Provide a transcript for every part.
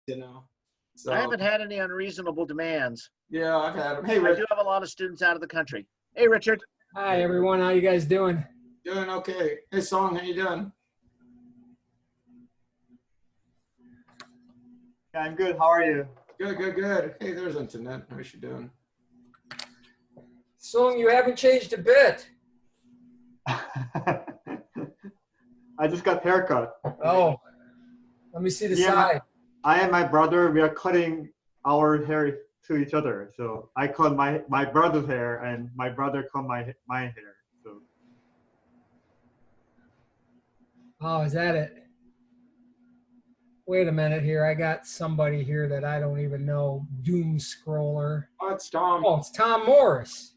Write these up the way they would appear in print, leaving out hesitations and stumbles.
you know. So I haven't had any unreasonable demands. yeah, I've had them. Hey, I Rick, do have a lot of students out of the country. Hey, Richard. Hi, everyone. How you guys doing? doing okay. Hey, Song, how you doing? Yeah, I'm good. How are you? Good, good, good. Hey, there's Internet. How's you doing? Song, you haven't changed a bit. I just got haircut. Oh, let me see the Yeah, side. I and my brother, we are cutting our hair to each other. So I cut my brother's hair, and my brother cut my hair. So Oh, is that it? Wait a minute here. I got somebody here that I don't even know. Doom scroller. Oh, it's Tom. Oh, it's Tom Morris.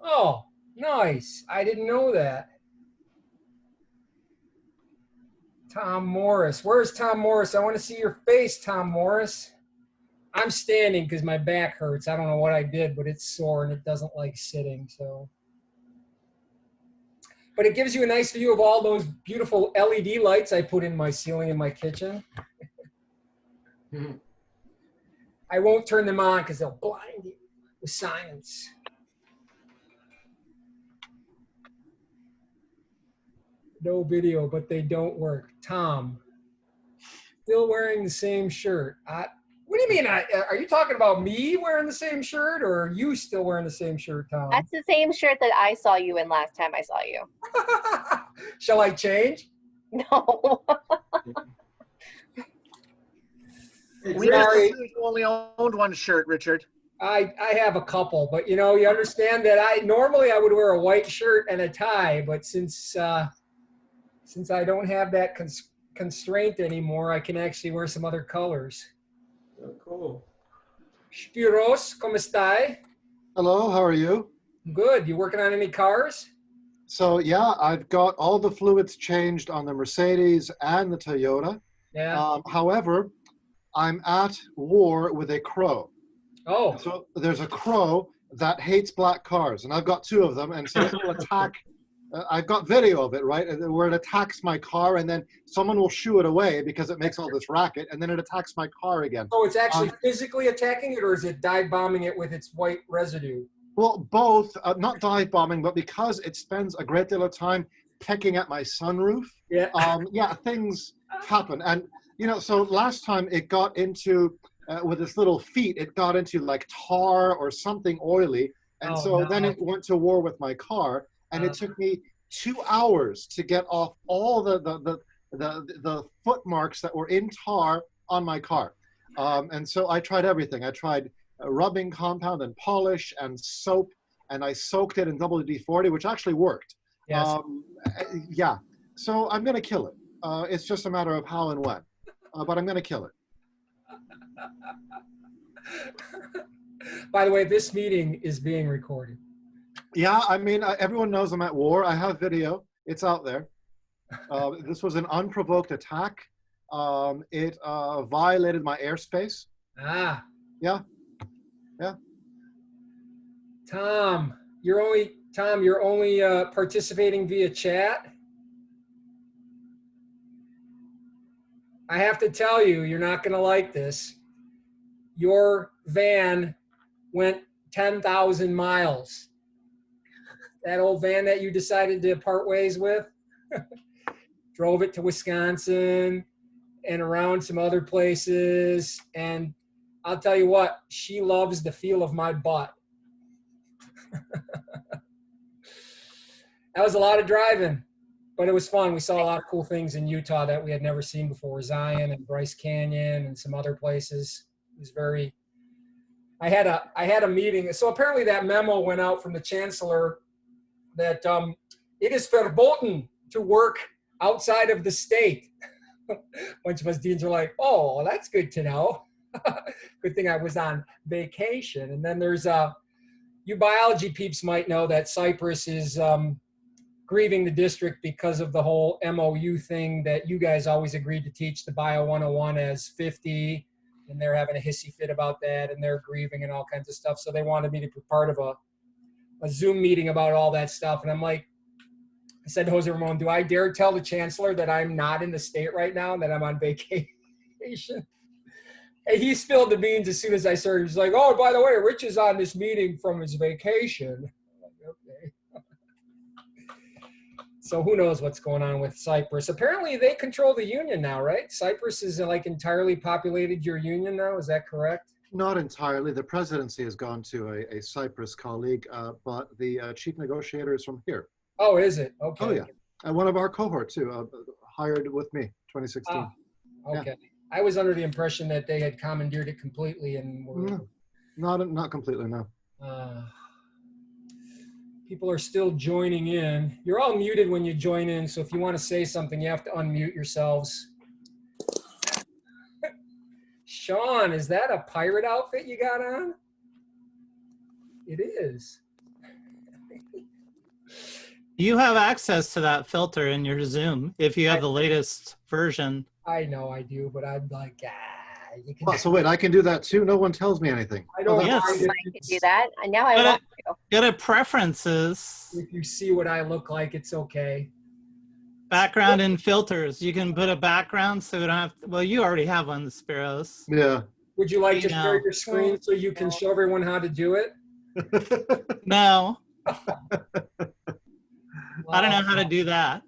Oh, nice. I didn't know that. Tom Morris. Where's Tom Morris? I want to see your face, Tom Morris. I'm standing because my back hurts. I don't know what I did, but it's sore and it doesn't like sitting. So, but it gives you a nice view of all those beautiful LED lights I put in my ceiling in my kitchen. I won't turn them on because they'll blind you with science. No video, but they don't work. Tom, still wearing the same shirt. What do you mean? Are you talking about me wearing the same shirt, or are you still wearing the same shirt, Tom? That's the same shirt that I saw you in last time I saw you. Shall I change? No. We only owned one shirt, Richard. I have a couple, but you understand that normally I would wear a white shirt and a tie, but since I don't have that constraint anymore, I can actually wear some other colors. Oh, cool. Spiros, ¿cómo estai? Hello, how are you? Good. You working on any cars? So yeah, I've got all the fluids changed on the Mercedes and the Toyota. Yeah. However, I'm at war with a crow. Oh. So there's a crow that hates black cars, and I've got two of them, and so it will attack. I've got video of it, right, where it attacks my car, and then someone will shoo it away because it makes all this racket, and then it attacks my car again. So it's actually physically attacking it, or is it dive bombing it with its white residue? Well, both, not dive bombing, but because it spends a great deal of time pecking at my sunroof. Yeah. Yeah, things happen. And, so last time it got into, with its little feet, it got into like tar or something oily. And then it went to war with my car. And it took me 2 hours to get off all the foot marks that were in tar on my car. And so I tried everything. I tried rubbing compound and polish and soap, and I soaked it in WD-40, which actually worked. Yes. Yeah. So I'm going to kill it. It's just a matter of how and when. But I'm going to kill it. By the way, this meeting is being recorded. Yeah, I mean, everyone knows I'm at war. I have video. It's out there. This was an unprovoked attack. It violated my airspace. Ah. Yeah. Yeah. Tom, you're only participating via chat. I have to tell you, you're not going to like this. Your van went 10,000 miles. That old van that you decided to part ways with, drove it to Wisconsin and around some other places. And I'll tell you what, she loves the feel of my butt. That was a lot of driving, but it was fun. We saw a lot of cool things in Utah that we had never seen before. Zion and Bryce Canyon and some other places. It was very, I had a meeting. So apparently that memo went out from the chancellor that it is verboten to work outside of the state. A bunch of us deans were like, oh, well, that's good to know. Good thing I was on vacation. And then there's you biology peeps might know that Cypress is grieving the district because of the whole MOU thing that you guys always agreed to teach the Bio 101 as 50, and they're having a hissy fit about that, and they're grieving and all kinds of stuff. So they wanted me to be part of a Zoom meeting about all that stuff. And I'm like, I said to Jose Ramon, do I dare tell the chancellor that I'm not in the state right now and that I'm on vacation? He spilled the beans as soon as I started. He's like, "Oh, by the way, Rich is on this meeting from his vacation." I'm like, okay. So who knows what's going on with Cyprus? Apparently, they control the union now, right? Cyprus is like entirely populated your union now. Is that correct? Not entirely. The presidency has gone to a Cyprus colleague, but the chief negotiator is from here. Oh, is it? Okay. Oh, yeah. And one of our cohort, too, hired with me, 2016. Ah, okay. I was under the impression that they had commandeered it completely and were. Not completely, no. People are still joining in. You're all muted when you join in, so if you want to say something, you have to unmute yourselves. Sean, is that a pirate outfit you got on? It is. You have access to that filter in your Zoom if you have the latest version. I know I do, but I'm like, you can. Oh, so wait, I can do that too? No one tells me anything. I don't Yes. mind if I could do that. And now I But want to. Go to preferences, if you see what I look like, it's okay. background and filters. You can put a background so we don't have, well, you already have one, Spiros. Yeah. Would you like to No. share your screen so you can show everyone how to do it? No, I don't know how to do that.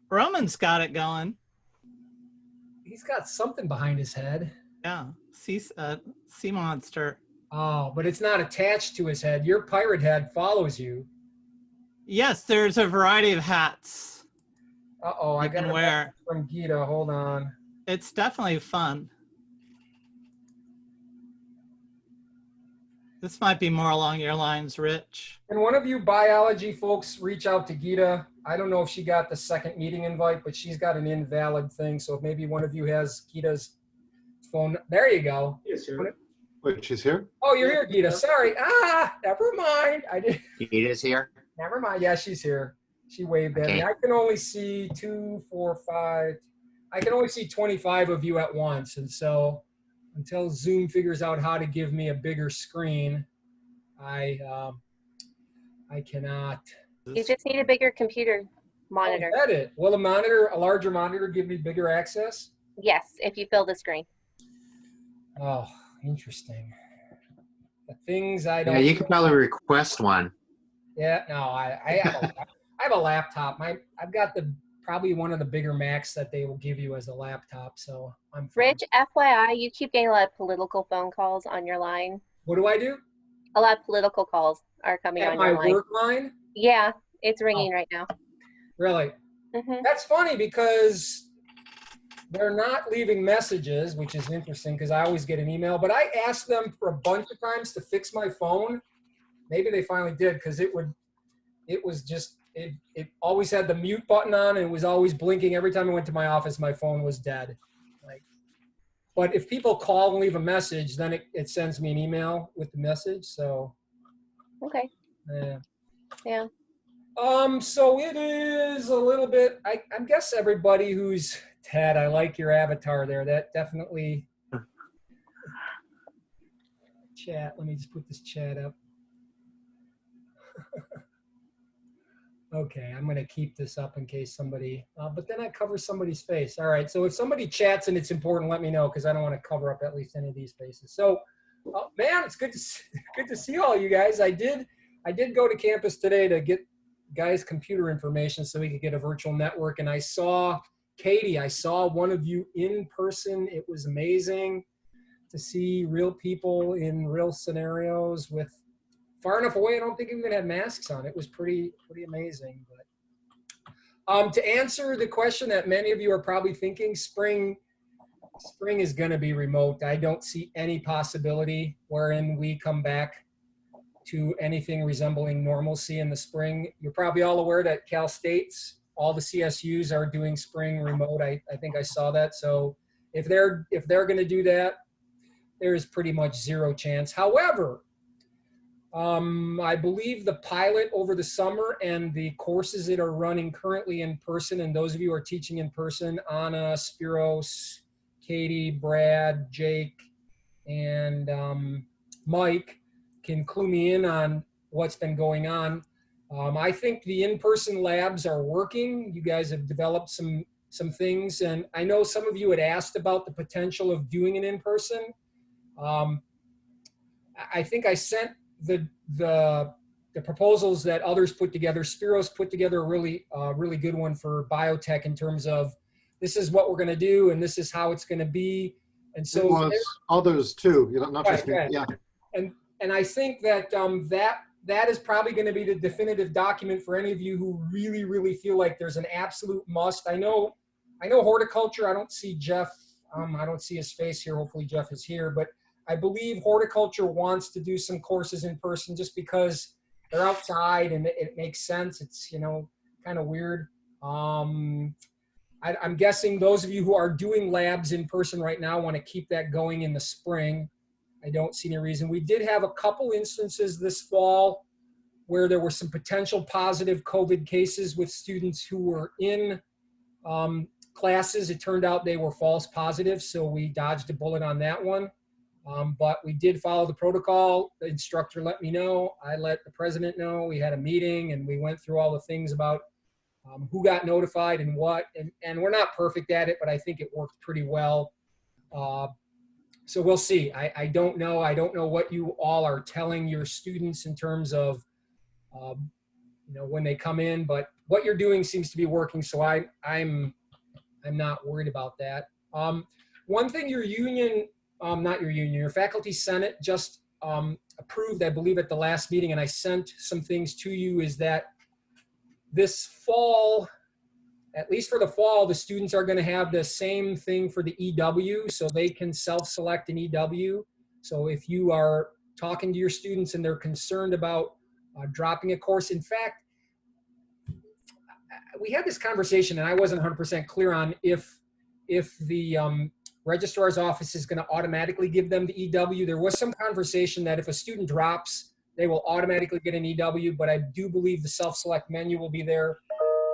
Roman's got it going. He's got something behind his head. Yeah, sea monster. Oh, but it's not attached to his head. Your pirate head follows you. Yes, there's a variety of hats Uh-oh, I you got can a wear. message from Gita. Hold on. It's definitely fun. This might be more along your lines, Rich. Can one of you biology folks reach out to Gita? I don't know if she got the second meeting invite, but she's got an invalid thing. So if maybe one of you has Gita's phone. There you go. Yes, sir. Wait, she's here? Oh, you're here, Gita. Sorry. Never mind. I did. Gita's here. Never mind. Yeah, she's here. She waved at me. Okay. I can only see 2, 4, 5. I can only see 25 of you at once. And so until Zoom figures out how to give me a bigger screen, I cannot. You just need a bigger computer monitor. Oh, edit. Will a larger monitor give me bigger access? Yes, if you fill the screen. Oh, interesting. The things I don't. Yeah, you could probably request one. Yeah, no, I have a laptop. I've got probably one of the bigger Macs that they will give you as a laptop, so I'm fine. Rich, FYI, you keep getting a lot of political phone calls on your line. What do I do? A lot of political calls are coming At on my your line. work line? Yeah, it's ringing right now. Really? Hmm. That's funny because they're not leaving messages, which is interesting because I always get an email, but I asked them for a bunch of times to fix my phone. Maybe they finally did because it always had the mute button on and it was always blinking. Every time I went to my office, my phone was dead. But if people call and leave a message, then it sends me an email with the message. So, Okay. yeah. Yeah. So it is a little bit, I guess everybody who's Ted, I like your avatar there. That definitely, chat, let me just put this chat up. Okay, I'm gonna keep this up in case somebody, but then I cover somebody's face. All right, so if somebody chats and it's important, let me know because I don't want to cover up at least any of these faces. So, man, it's good to see all you guys. I did go to campus today to get guys' computer information so we could get a virtual network, and I saw Katie. I saw one of you in person. It was amazing to see real people in real scenarios with. Far enough away, I don't think we even had masks on. It was pretty amazing. But to answer the question that many of you are probably thinking, spring is going to be remote. I don't see any possibility wherein we come back to anything resembling normalcy in the spring. You're probably all aware that Cal State's, all the CSUs are doing spring remote. I think I saw that. So if they're going to do that, there is pretty much zero chance. However, I believe the pilot over the summer and the courses that are running currently in person, and those of you who are teaching in person, Anna, Spiros, Katie, Brad, Jake, and Mike can clue me in on what's been going on. I think the in-person labs are working. You guys have developed some some things. And I know some of you had asked about the potential of doing it in person. I think I sent the proposals that others put together. Spiros put together a really good one for biotech in terms of this is what we're going to do and this is how it's going to be. And so it was others too, not just me. Right. Yeah. And I think that that is probably going to be the definitive document for any of you who really, really feel like there's an absolute must. I know horticulture. I don't see Jeff. I don't see his face here. Hopefully Jeff is here, but I believe horticulture wants to do some courses in person just because they're outside and it makes sense. It's, kind of weird. I'm guessing those of you who are doing labs in person right now want to keep that going in the spring. I don't see any reason. We did have a couple instances this fall where there were some potential positive COVID cases with students who were in classes. It turned out they were false positives, so we dodged a bullet on that one. But we did follow the protocol. The instructor let me know. I let the president know. We had a meeting and we went through all the things about who got notified and what. And we're not perfect at it, but I think it worked pretty well. So we'll see. I don't know. I don't know what you all are telling your students in terms of, when they come in, but what you're doing seems to be working. So I'm not worried about that. One thing your union, your faculty senate just approved, I believe at the last meeting, and I sent some things to you, is that this fall, at least for the fall, the students are going to have the same thing for the EW, so they can self-select an EW. So if you are talking to your students and they're concerned about dropping a course, in fact, we had this conversation and I wasn't 100% clear on if the registrar's office is going to automatically give them the EW. There was some conversation that if a student drops, they will automatically get an EW, but I do believe the self-select menu will be there.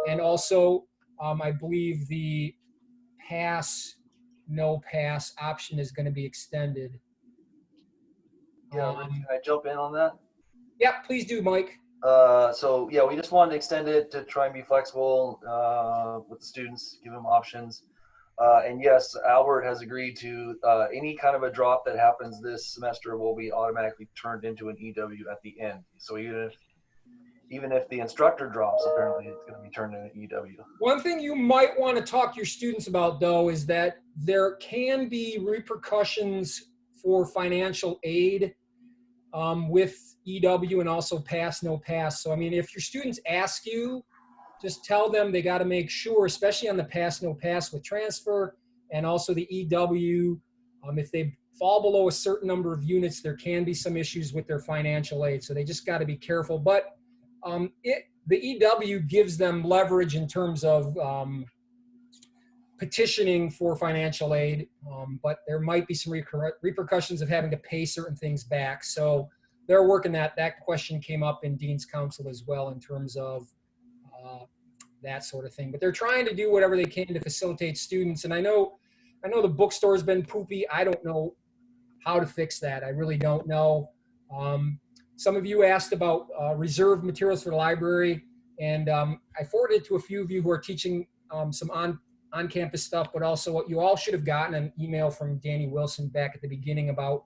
And also, I believe the pass, no pass option is going to be extended. Yeah, Rich, can I jump in on that? Yeah, please do, Mike. So yeah, we just wanted to extend it to try and be flexible with the students, give them options. And yes, Albert has agreed to any kind of a drop that happens this semester will be automatically turned into an EW at the end. So even if the instructor drops, apparently it's going to be turned into an EW. One thing you might want to talk to your students about, though, is that there can be repercussions for financial aid with EW and also pass, no pass. So, I mean, if your students ask you, just tell them they got to make sure, especially on the pass, no pass with transfer and also the EW, if they fall below a certain number of units, there can be some issues with their financial aid. So they just got to be careful. But the EW gives them leverage in terms of petitioning for financial aid, but there might be some repercussions of having to pay certain things back. So they're working that. That question came up in Dean's Council as well in terms of that sort of thing. But they're trying to do whatever they can to facilitate students. And I know the bookstore has been poopy. I don't know how to fix that. I really don't know. Some of you asked about reserved materials for the library, and I forwarded to a few of you who are teaching some on-campus stuff, but also what you all should have gotten an email from Danny Wilson back at the beginning about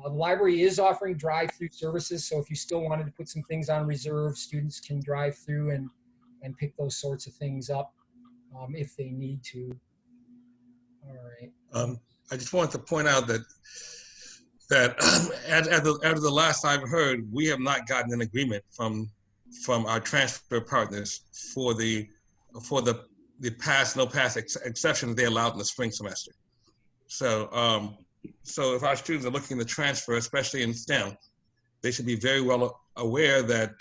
the library is offering drive-through services. So if you still wanted to put some things on reserve, students can drive through and pick those sorts of things up if they need to. All right. I just wanted to point out that as of the last I've heard, we have not gotten an agreement from our transfer partners for the pass, no pass exception they allowed in the spring semester. So so if our students are looking to transfer, especially in STEM, they should be very well aware that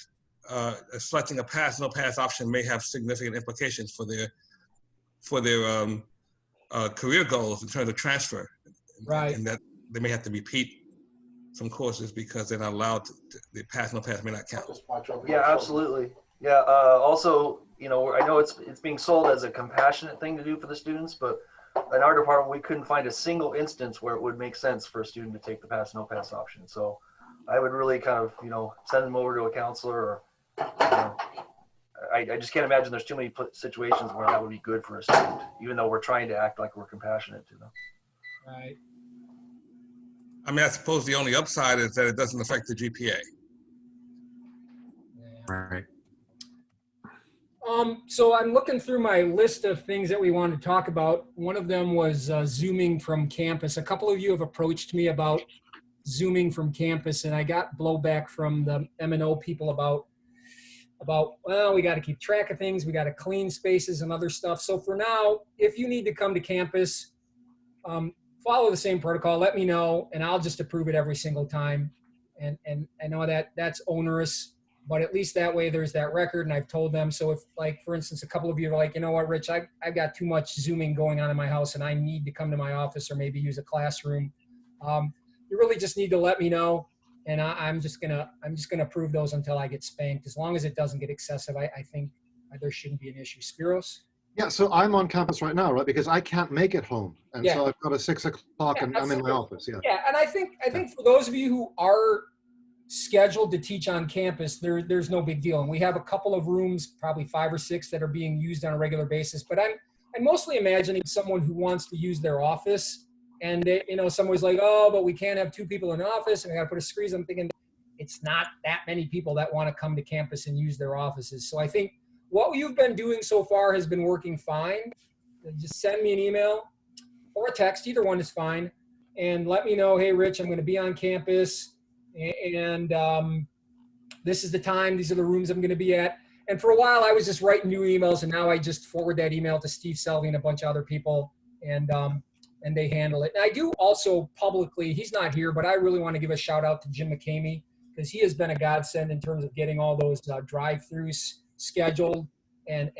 selecting a pass, no pass option may have significant implications for their career goals in terms of transfer. Right. And that they may have to repeat some courses because they're not allowed to, the pass, no pass may not count. Yeah, absolutely. Yeah. Also, I know it's being sold as a compassionate thing to do for the students, but in our department, we couldn't find a single instance where it would make sense for a student to take the pass, no pass option. So I would really kind of, send them over to a counselor or I just can't imagine there's too many situations where that would be good for a student, even though we're trying to act like we're compassionate to them. Right. I mean, I suppose the only upside is that it doesn't affect the GPA. Right. So I'm looking through my list of things that we wanted to talk about. One of them was Zooming from campus. A couple of you have approached me about Zooming from campus, and I got blowback from the M&O people about, well, we got to keep track of things. We got to clean spaces and other stuff. So for now, if you need to come to campus, follow the same protocol. Let me know, and I'll just approve it every single time. And I know that that's onerous, but at least that way there's that record, and I've told them. So if, like, for instance, a couple of you are like, you know what, Rich, I've got too much Zooming going on in my house, and I need to come to my office or maybe use a classroom. You really just need to let me know, and I'm just gonna approve those until I get spanked. As long as it doesn't get excessive, I think there shouldn't be an issue. Spiros? Yeah, so I'm on campus right now, right? Because I can't make it home. And Yeah. so I've got a 6 o'clock Yeah, and I'm in my absolutely. office, yeah. Yeah, and I think for those of you who are scheduled to teach on campus, there's no big deal. And we have a couple of rooms, probably 5 or 6, that are being used on a regular basis. But I'm mostly imagining someone who wants to use their office, and they, someone's like, oh, but we can't have 2 people in the office, and we got to put a screen. I'm thinking it's not that many people that want to come to campus and use their offices. So I think what you've been doing so far has been working fine. Just send me an email or a text, either one is fine, and let me know, hey, Rich, I'm going to be on campus, and this is the time, these are the rooms I'm going to be at. And for a while, I was just writing new emails, and now I just forward that email to Steve Selvey and a bunch of other people, and they handle it. And I do also publicly, he's not here, but I really want to give a shout out to Jim McCamey, because he has been a godsend in terms of getting all those drive-throughs scheduled and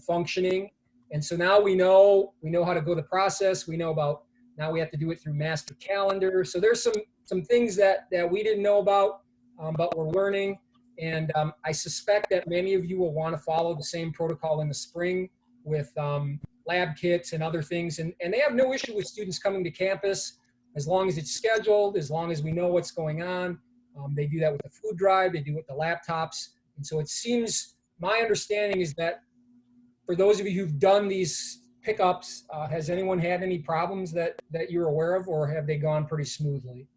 functioning. And so now we know how to go the process. We know about, now we have to do it through master calendar. So there's some things that we didn't know about, but we're learning. And I suspect that many of you will want to follow the same protocol in the spring with lab kits and other things. And they have no issue with students coming to campus as long as it's scheduled, as long as we know what's going on. They do that with the food drive. They do it with the laptops. And so it seems, my understanding is that for those of you who've done these pickups, has anyone had any problems that you're aware of, or have they gone pretty smoothly?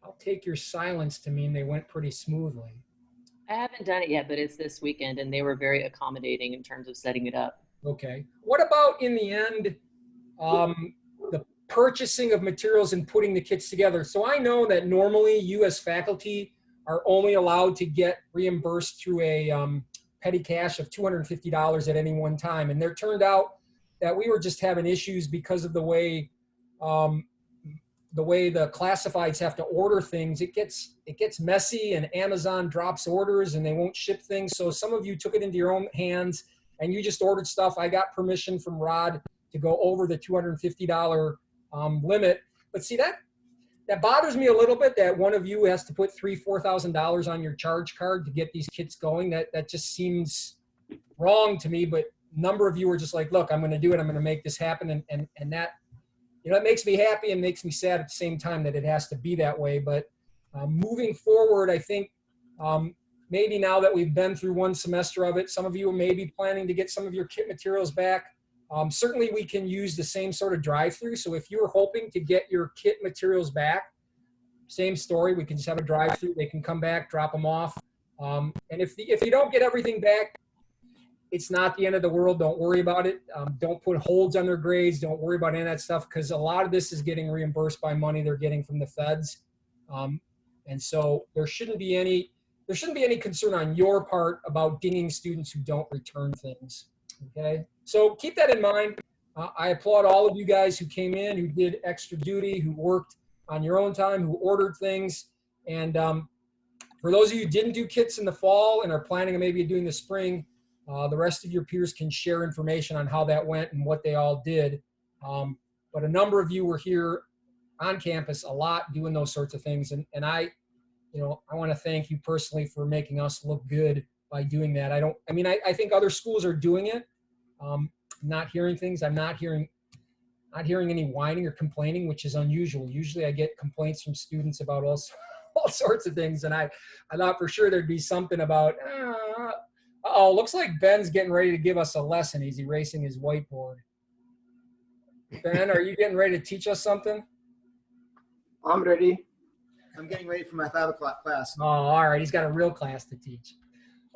I'll take your silence to mean they went pretty smoothly. I haven't done it yet, but it's this weekend, and they were very accommodating in terms of setting it up. Okay. What about in the end, the purchasing of materials and putting the kits together? So I know that normally you as faculty are only allowed to get reimbursed through a petty cash of $250 at any one time. And there turned out that we were just having issues because of the way the classifieds have to order things. It gets messy, and Amazon drops orders and they won't ship things. So some of you took it into your own hands and you just ordered stuff. I got permission from Rod to go over the $250 limit. But see, that bothers me a little bit, that one of you has to put $3,000-$4,000 on your charge card to get these kits going. That just seems wrong to me. But a number of you are just like, look, I'm going to do it. I'm going to make this happen. And that, it makes me happy and makes me sad at the same time that it has to be that way. But moving forward, I think maybe now that we've been through one semester of it, some of you may be planning to get some of your kit materials back. Certainly we can use the same sort of drive-through. So if you're hoping to get your kit materials back, same story. We can just have a drive-through. They can come back, drop them off. And if you don't get everything back, it's not the end of the world. Don't worry about it. Don't put holds on their grades. Don't worry about any of that stuff, because a lot of this is getting reimbursed by money they're getting from the feds. And so there shouldn't be any concern on your part about dinging students who don't return things. Okay, so keep that in mind. I applaud all of you guys who came in, who did extra duty, who worked on your own time, who ordered things. And for those of you who didn't do kits in the fall and are planning on maybe doing the spring, the rest of your peers can share information on how that went and what they all did. But a number of you were here on campus a lot doing those sorts of things. And I want to thank you personally for making us look good by doing that. I think other schools are doing it. I'm not hearing things. I'm not hearing any whining or complaining, which is unusual. Usually I get complaints from students about all all sorts of things. And I thought for sure there'd be something about, oh, looks like Ben's getting ready to give us a lesson. He's erasing his whiteboard. Ben, are you getting ready to teach us something? I'm ready. I'm getting ready for my 5 o'clock class. Oh, all right. He's got a real class to teach.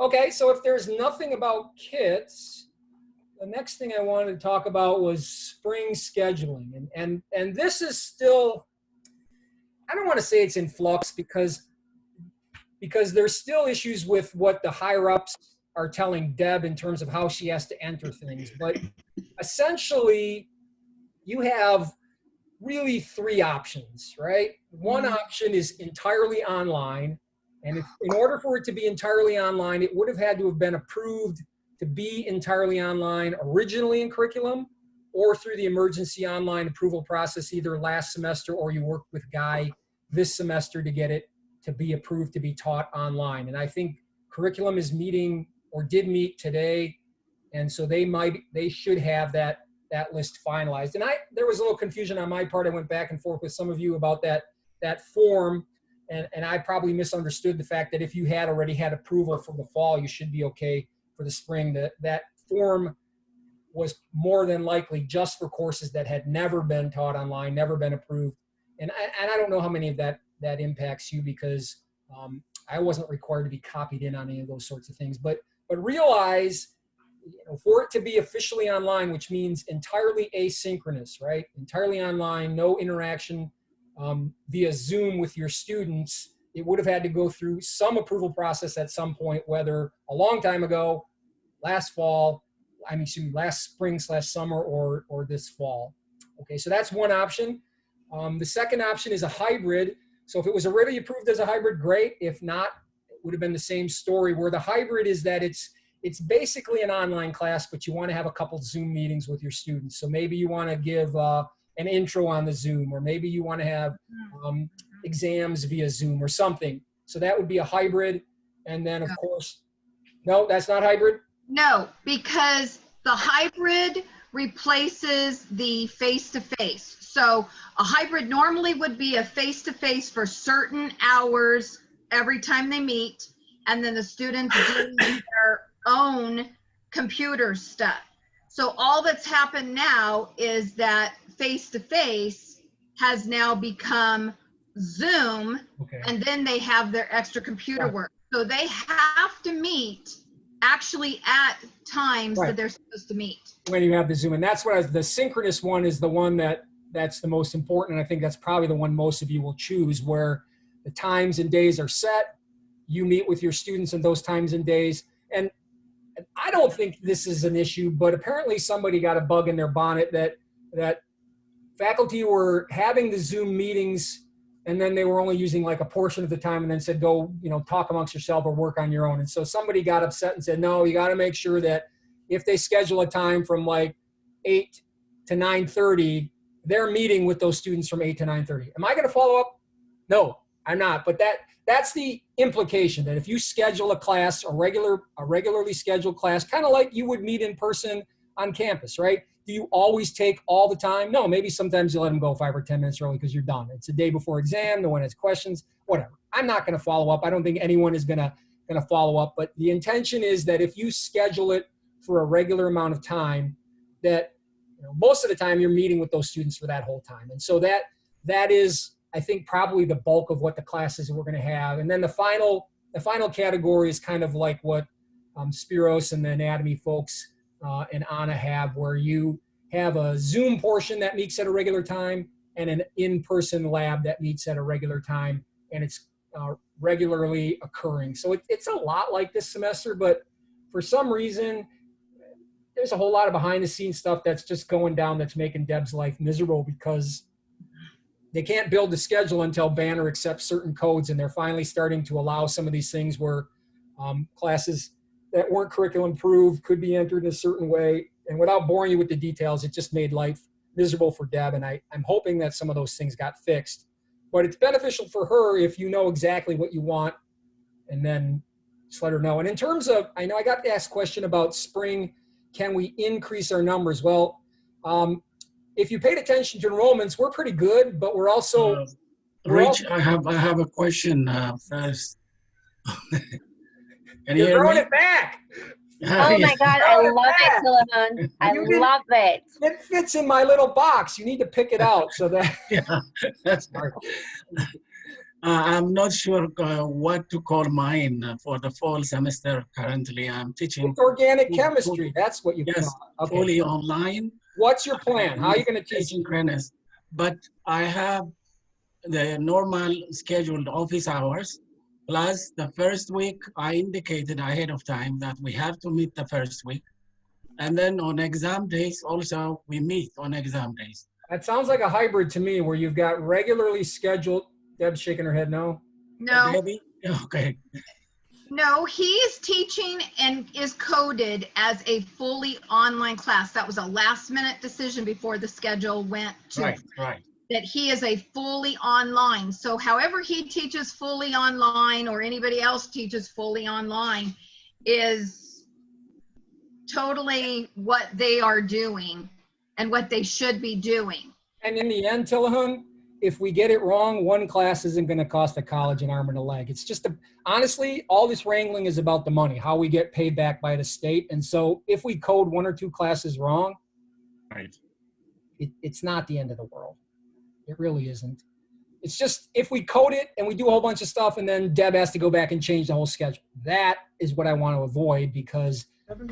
Okay, so if there's nothing about kits, the next thing I wanted to talk about was spring scheduling. And this is still, I don't want to say it's in flux because there's still issues with what the higher ups are telling Deb in terms of how she has to enter things. But essentially, you have really 3 options, right? One option is entirely online. And in order for it to be entirely online, it would have had to have been approved to be entirely online originally in curriculum or through the emergency online approval process either last semester or you worked with Guy this semester to get it to be approved to be taught online. And I think curriculum is meeting or did meet today. And so they should have that list finalized. And there was a little confusion on my part. I went back and forth with some of you about that form. And I probably misunderstood the fact that if you had already had approval for the fall, you should be okay for the spring. That form was more than likely just for courses that had never been taught online, never been approved. And I don't know how many of that impacts you because I wasn't required to be copied in on any of those sorts of things. But realize, for it to be officially online, which means entirely asynchronous, right? Entirely online, no interaction via Zoom with your students, it would have had to go through some approval process at some point, whether a long time ago, last spring/summer or this fall. Okay, so that's one option. The second option is a hybrid. So if it was already approved as a hybrid, great. If not, it would have been the same story, where the hybrid is that it's basically an online class, but you want to have a couple Zoom meetings with your students. So maybe you want to give an intro on the Zoom, or maybe you want to have exams via Zoom or something. So that would be a hybrid. And then of course, no, that's not hybrid? No, because the hybrid replaces the face-to-face. So a hybrid normally would be a face-to-face for certain hours every time they meet, and then the students do their own computer stuff. So all that's happened now is that face-to-face has now become Zoom, Okay. and then they have their extra computer work. So they have to meet actually at times Right. that they're supposed to meet. When you have the Zoom. And that's what the synchronous one is the one that's the most important. And I think that's probably the one most of you will choose, where the times and days are set. You meet with your students in those times and days. And I don't think this is an issue, but apparently somebody got a bug in their bonnet that faculty were having the Zoom meetings and then they were only using like a portion of the time and then said, go, talk amongst yourself or work on your own. And so somebody got upset and said, no, you got to make sure that if they schedule a time from like 8 to 9:30, they're meeting with those students from 8 to 9:30. Am I going to follow up? No, I'm not. But that's the implication, that if you schedule a class, a regularly scheduled class, kind of like you would meet in person on campus, right? Do you always take all the time? No, maybe sometimes you let them go 5 or 10 minutes early because you're done. It's the day before exam. No one has questions, whatever. I'm not going to follow up. I don't think anyone is going to follow up. But the intention is that if you schedule it for a regular amount of time, that most of the time you're meeting with those students for that whole time. And so that is, I think, probably the bulk of what the classes we're going to have. And then the final category is kind of like what Spiros and the anatomy folks and Anna have, where you have a Zoom portion that meets at a regular time and an in-person lab that meets at a regular time, and it's regularly occurring. So it's a lot like this semester, but for some reason, there's a whole lot of behind-the-scenes stuff that's just going down that's making Deb's life miserable, because they can't build the schedule until Banner accepts certain codes, and they're finally starting to allow some of these things where classes that weren't curriculum approved could be entered in a certain way. And without boring you with the details, it just made life miserable for Deb. And I'm hoping that some of those things got fixed. But it's beneficial for her if you know exactly what you want, and then just let her know. And in terms of, I know I got to ask a question about spring, can we increase our numbers? Well, if you paid attention to enrollments, we're pretty good, but we're also Rich, I have a question first. Can you You're hear throwing me? it back. Oh my God, I love it, Tilahun. I You didn't- love it. It fits in my little box. You need to pick it out so that. Yeah, that's I'm not sure what to call mine for the fall semester. Currently, I'm teaching. It's organic chemistry. That's what you Yes, call it. Okay. fully online. What's your plan? How are you going to teach? Asynchronous. But I have the normal scheduled office hours. Plus, the first week, I indicated ahead of time that we have to meet the first week. And then on exam days, also, we meet on exam days. That sounds like a hybrid to me where you've got regularly scheduled. Deb's shaking her head no. No, Maybe? Okay. no, he is teaching and is coded as a fully online class. That was a last minute decision before the schedule went to Right. that he is a fully online. So however he teaches fully online or anybody else teaches fully online is totally what they are doing and what they should be doing. And in the end, Tilahun, if we get it wrong, one class isn't going to cost the college an arm and a leg. It's just, honestly, all this wrangling is about the money, how we get paid back by the state. And so if we code one or two classes wrong, Right. it's not the end of the world. It really isn't. It's just if we code it and we do a whole bunch of stuff and then Deb has to go back and change the whole schedule. That is what I want to avoid because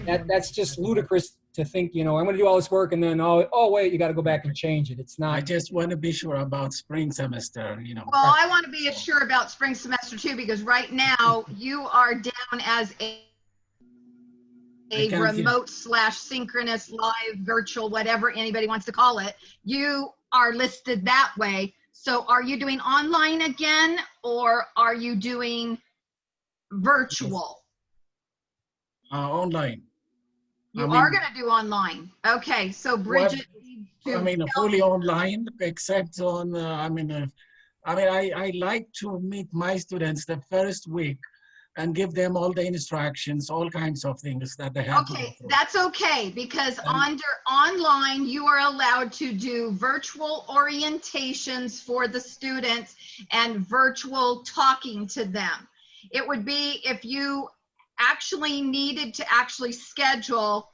that's just ludicrous to think, I'm going to do all this work and then, oh wait, you got to go back and change it. It's not. I just want to be sure about spring semester, Well, I want to be sure about spring semester too, because right now you are down as a remote / synchronous live virtual, whatever anybody wants to call it. You are listed that way. So are you doing online again or are you doing virtual? Online. You are going to do online. Okay. So Bridget. Fully online, except on, I like to meet my students the first week and give them all the instructions, all kinds of things that they have to Okay, go through. that's okay, because under online, you are allowed to do virtual orientations for the students and virtual talking to them. It would be if you actually needed to actually schedule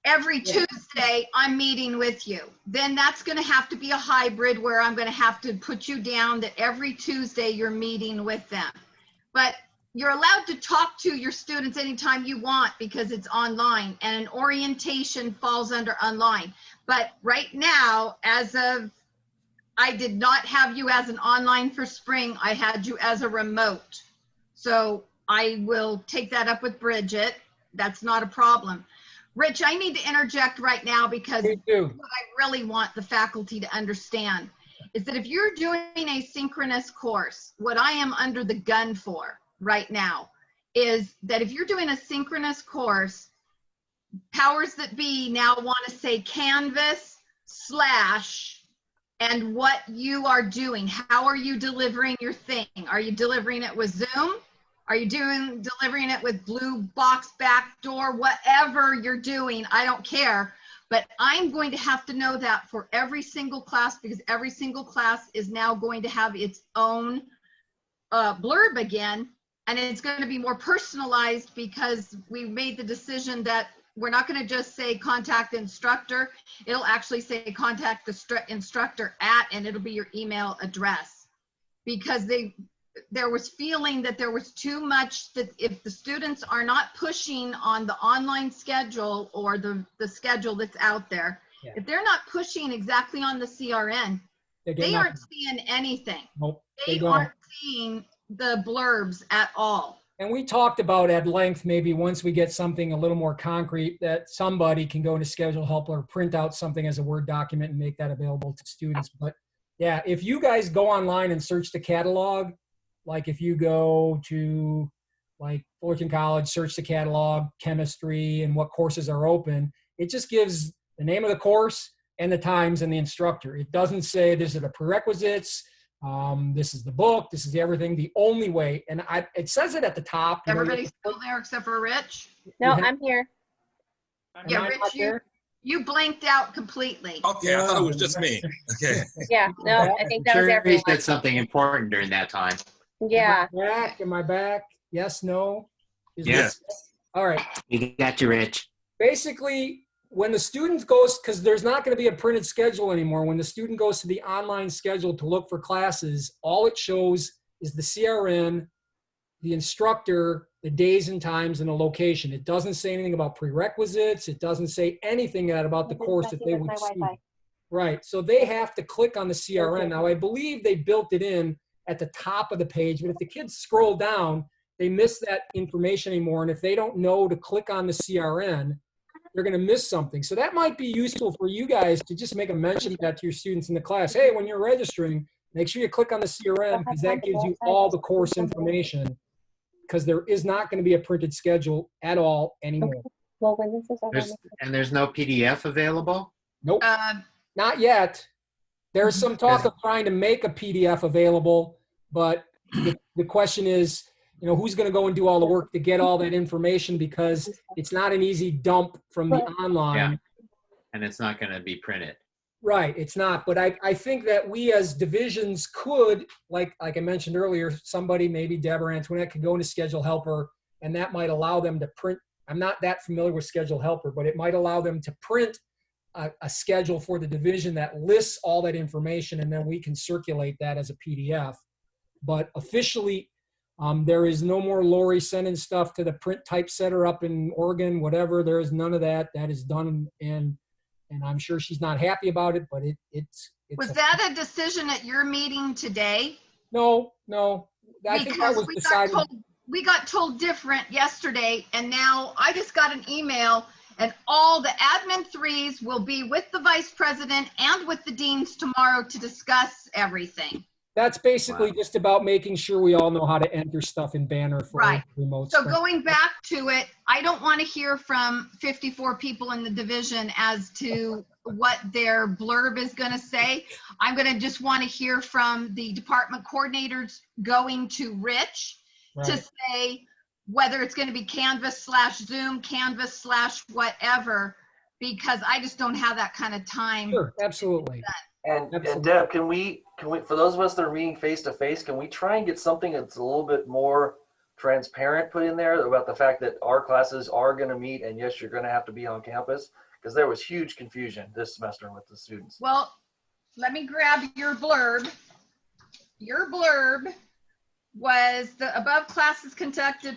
every Tuesday, I'm meeting with you. Then that's going to have to be a hybrid where I'm going to have to put you down that every Tuesday you're meeting with them. But you're allowed to talk to your students anytime you want because it's online, and an orientation falls under online. But right now, I did not have you as an online for spring. I had you as a remote. So I will take that up with Bridget. That's not a problem. Rich, I need to interject right now because what I really want the faculty to understand is that if you're doing a synchronous course, what I am under the gun for right now is that if you're doing a synchronous course, powers that be now want to say Canvas / and what you are doing. How are you delivering your thing? Are you delivering it with Zoom? Are you delivering it with Blue Box Backdoor? Whatever you're doing, I don't care. But I'm going to have to know that for every single class because every single class is now going to have its own blurb again. And it's going to be more personalized because we made the decision that we're not going to just say contact instructor. It'll actually say contact the instructor at, and it'll be your email address. Because there was feeling that there was too much, that if the students are not pushing on the online schedule or the schedule that's out there, if they're not pushing exactly on the CRN, they aren't seeing anything. Nope, they aren't seeing the blurbs at all. And we talked about at length, maybe once we get something a little more concrete, that somebody can go into Schedule Help or print out something as a Word document and make that available to students. But yeah, if you guys go online and search the catalog, like if you go to like Fullerton College, search the catalog, chemistry, and what courses are open, it just gives the name of the course and the times and the instructor. It doesn't say these are the prerequisites, this is the book, this is everything. The only way, and it says it at the top. Everybody's still there except for Rich? No, I'm here. Yeah, Rich, You blinked out completely. Okay, I thought it was just me. Okay. Yeah, no, I think that was Sure, he everyone. said something important during that time. Yeah. Am I back? Am I back? Yes, no? Is Yes. this- All right. You got you, Rich. Basically, when the student goes, because there's not going to be a printed schedule anymore, when the student goes to the online schedule to look for classes, all it shows is the CRN, the instructor, the days and times, and the location. It doesn't say anything about prerequisites. It doesn't say anything about the course that they would see. Right. So they have to click on the CRN. Now, I believe they built it in at the top of the page, but if the kids scroll down, they miss that information anymore. And if they don't know to click on the CRN, they're going to miss something. So that might be useful for you guys to just make a mention of that to your students in the class. Hey, when you're registering, make sure you click on the CRN because that gives you all the course information, because there is not going to be a printed schedule at all anymore. Well, when this is over, There's no PDF available? Nope. Not yet. There's some talk of trying to make a PDF available, but the question is, who's going to go and do all the work to get all that information, because it's not an easy dump from the online. Yeah. And it's not going to be printed. Right, it's not. But I think that we as divisions could, like I mentioned earlier, somebody, maybe Deborah Antoinette, could go into Schedule Helper, and that might allow them to print. I'm not that familiar with Schedule Helper, but it might allow them to print a schedule for the division that lists all that information, and then we can circulate that as a PDF. But officially, there is no more Lori sending stuff to the print typesetter up in Oregon, whatever. There is none of that. That is done, and I'm sure she's not happy about it, but it's Was that a decision at your meeting today? No. I think that was decided. We got told different yesterday, and now I just got an email, and all the admin threes will be with the vice president and with the deans tomorrow to discuss everything. That's basically just about making sure we all know how to enter stuff in Banner for remote So stuff. going back to it, I don't want to hear from 54 people in the division as to what their blurb is going to say. I'm going to just want to hear from the department coordinators going to Rich to say whether it's going to be Canvas/Zoom, Canvas/whatever, because I just don't have that kind of time. Sure, absolutely. And Deb, can we, for those of us that are meeting face to face, can we try and get something that's a little bit more transparent put in there about the fact that our classes are going to meet, and yes, you're going to have to be on campus? Because there was huge confusion this semester with the students. Well, let me grab your blurb. Your blurb was the above classes conducted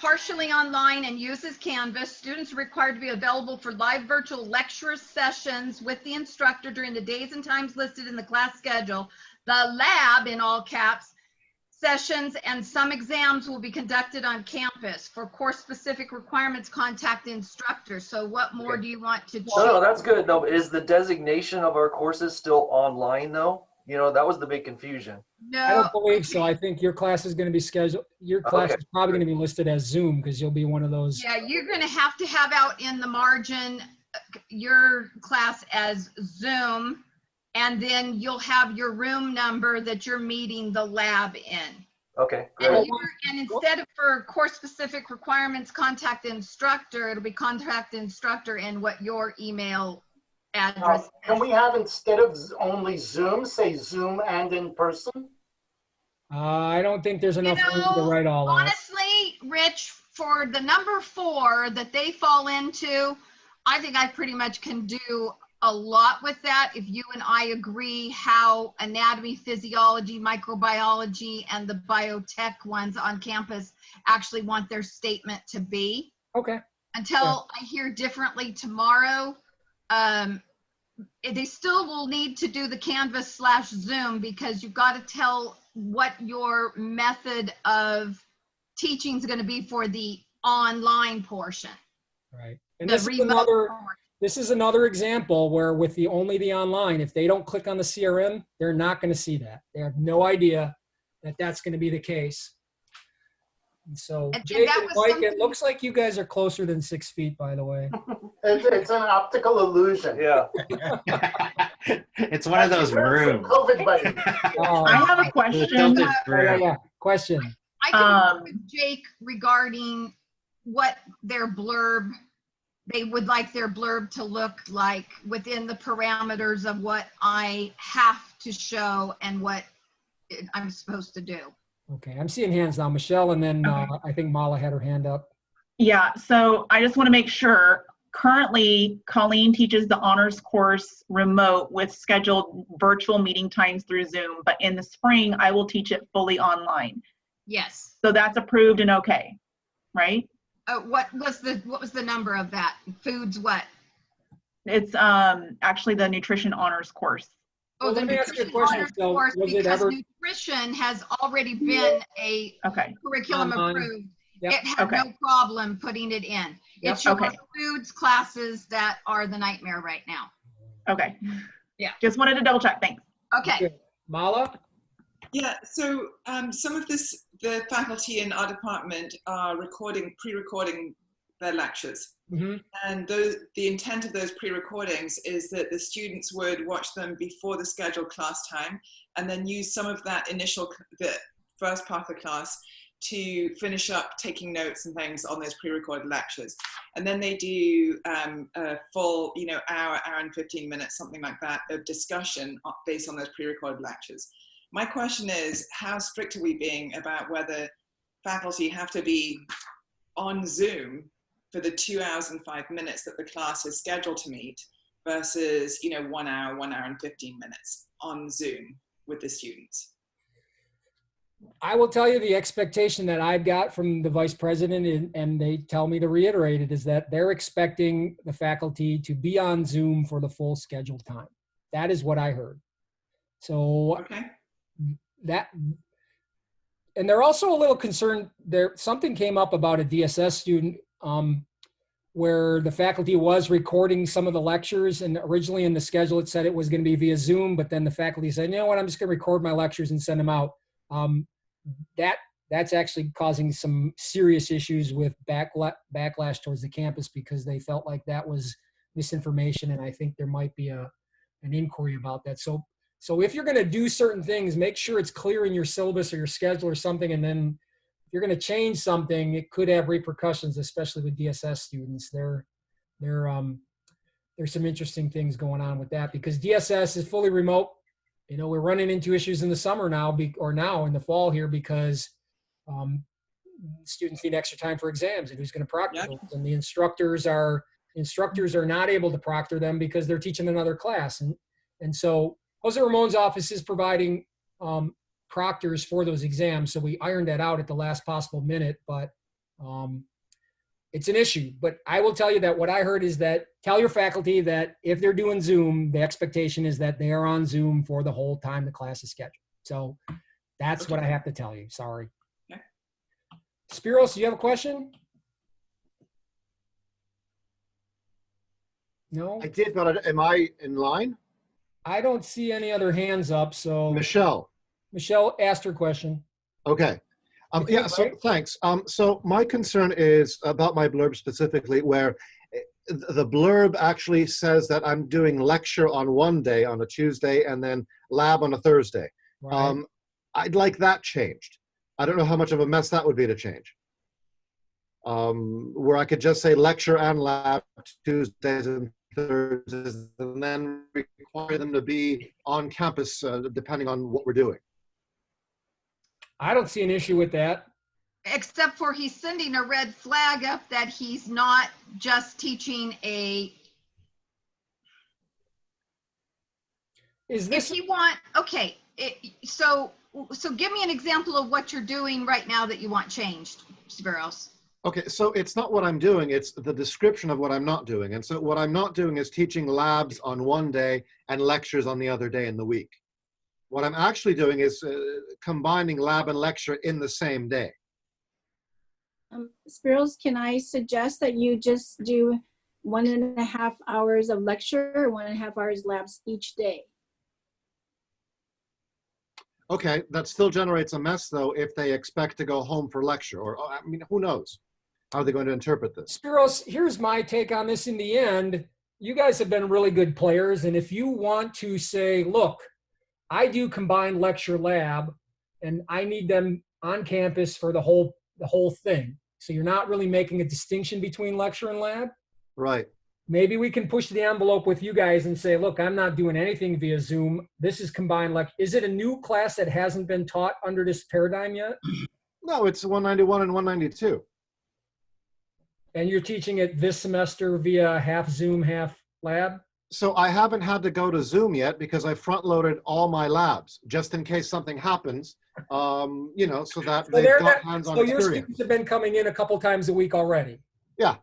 partially online and uses Canvas. Students are required to be available for live virtual lecture sessions with the instructor during the days and times listed in the class schedule. The lab, in all caps, sessions and some exams will be conducted on campus. For course specific requirements, contact the instructor. So what more do you want to choose? No, that's good. No, but is the designation of our courses still online though? That was the big confusion. No. I don't believe so. I think your class is going to be scheduled. Your class is probably going to be listed as Zoom because you'll be one of those. Yeah, you're going to have out in the margin your class as Zoom, and then you'll have your room number that you're meeting the lab in. Okay, And, great. and instead of for course specific requirements, contact the instructor, it'll be contact the instructor and what your email address. Can we have, instead of only Zoom, say Zoom and in person? I don't think there's enough room to write all that. Honestly, Rich, for the number 4 that they fall into, I think I pretty much can do a lot with that if you and I agree how anatomy, physiology, microbiology, and the biotech ones on campus actually want their statement to be. Okay. Until I hear differently tomorrow, they still will need to do the Canvas/Zoom because you've got to tell what your method of teaching is going to be for the online portion. Right. And this is another example where with only the online, if they don't click on the CRM, they're not going to see that. They have no idea that that's going to be the case. And so, Jake and Mike, it looks like you guys are closer than 6 feet, by the way. It's an optical illusion. Yeah. It's one of those rooms. COVID buddy. I have a question. Question. I can work with Jake regarding what their blurb they would like their blurb to look like within the parameters of what I have to show and what I'm supposed to do. Okay, I'm seeing hands now. Michelle, and then I think Mala had her hand up. Yeah, so I just want to make sure. Currently, Colleen teaches the honors course remote with scheduled virtual meeting times through Zoom, but in the spring, I will teach it fully online. Yes. So that's approved and okay, right? What was the number of that? Foods what? It's actually the nutrition honors course. Oh, Well, the let me ask you a nutrition question. honors So, course, was it because ever- nutrition has already been a curriculum Online. approved. Yep. It had no problem putting it in. Yep. It's your Okay. foods classes that are the nightmare right now. Okay. Yeah. Just wanted to double check. Thanks. Okay. Mala? Yeah, so some of the faculty in our department are pre-recording their lectures. Mm-hmm. And the intent of those pre-recordings is that the students would watch them before the scheduled class time and then use some of that the first part of the class to finish up taking notes and things on those pre-recorded lectures. And then they do a full, hour and 15 minutes, something like that, of discussion based on those pre-recorded lectures. My question is, how strict are we being about whether faculty have to be on Zoom for the 2 hours and 5 minutes that the class is scheduled to meet versus, 1 hour and 15 minutes on Zoom with the students? I will tell you the expectation that I've got from the vice president, and they tell me to reiterate it, is that they're expecting the faculty to be on Zoom for the full scheduled time. That is what I heard. So and they're also a little concerned. Something came up about a DSS student where the faculty was recording some of the lectures, and originally in the schedule it said it was going to be via Zoom, but then the faculty said, you know what, I'm just going to record my lectures and send them out. That's actually causing some serious issues with backlash towards the campus because they felt like that was misinformation, and I think there might be an inquiry about that. So if you're going to do certain things, make sure it's clear in your syllabus or your schedule or something, and then if you're going to change something, it could have repercussions, especially with DSS students. There's some interesting things going on with that because DSS is fully remote. We're running into issues in the summer now, now in the fall here, because students need extra time for exams, and who's going to proctor those? And the instructors are not able to proctor them because they're teaching another class, and so Jose Ramon's office is providing proctors for those exams. So we ironed that out at the last possible minute, but it's an issue. But I will tell you that what I heard is that tell your faculty that if they're doing Zoom, the expectation is that they are on Zoom for the whole time the class is scheduled. So that's what I have to tell you. Sorry. Okay. Spiros, do you have a question? No? I did, but am I in line? I don't see any other hands up, so. Michelle asked her question. Okay. Yeah, so thanks. So my concern is about my blurb specifically, where the blurb actually says that I'm doing lecture on one day, on a Tuesday, and then lab on a Thursday. Right. I'd like that changed. I don't know how much of a mess that would be to change. Where I could just say lecture and lab Tuesdays and Thursdays, and then require them to be on campus depending on what we're doing. I don't see an issue with that. Except for he's sending a red flag up that he's not just teaching a. Is this? If you want, okay. So give me an example of what you're doing right now that you want changed, Spiros. Okay, so it's not what I'm doing, it's the description of what I'm not doing. And so what I'm not doing is teaching labs on one day and lectures on the other day in the week. What I'm actually doing is combining lab and lecture in the same day. Spiros, can I suggest that you just do 1.5 hours of lecture, 1.5 hours labs each day? Okay, that still generates a mess though if they expect to go home for lecture, or I mean, who knows how they're going to interpret this. Spiros, here's my take on this. In the end, you guys have been really good players, and if you want to say, look, I do combined lecture lab, and I need them on campus for the whole thing. So you're not really making a distinction between lecture and lab. Right. Maybe we can push the envelope with you guys and say, look, I'm not doing anything via Zoom. This is combined. Like, is it a new class that hasn't been taught under this paradigm yet? No, it's 191 and 192. And you're teaching it this semester via half Zoom, half lab? So I haven't had to go to Zoom yet because I front loaded all my labs just in case something happens, you know, so that they've got hands-on so your experience. students have been coming in a couple times a week already? Yeah.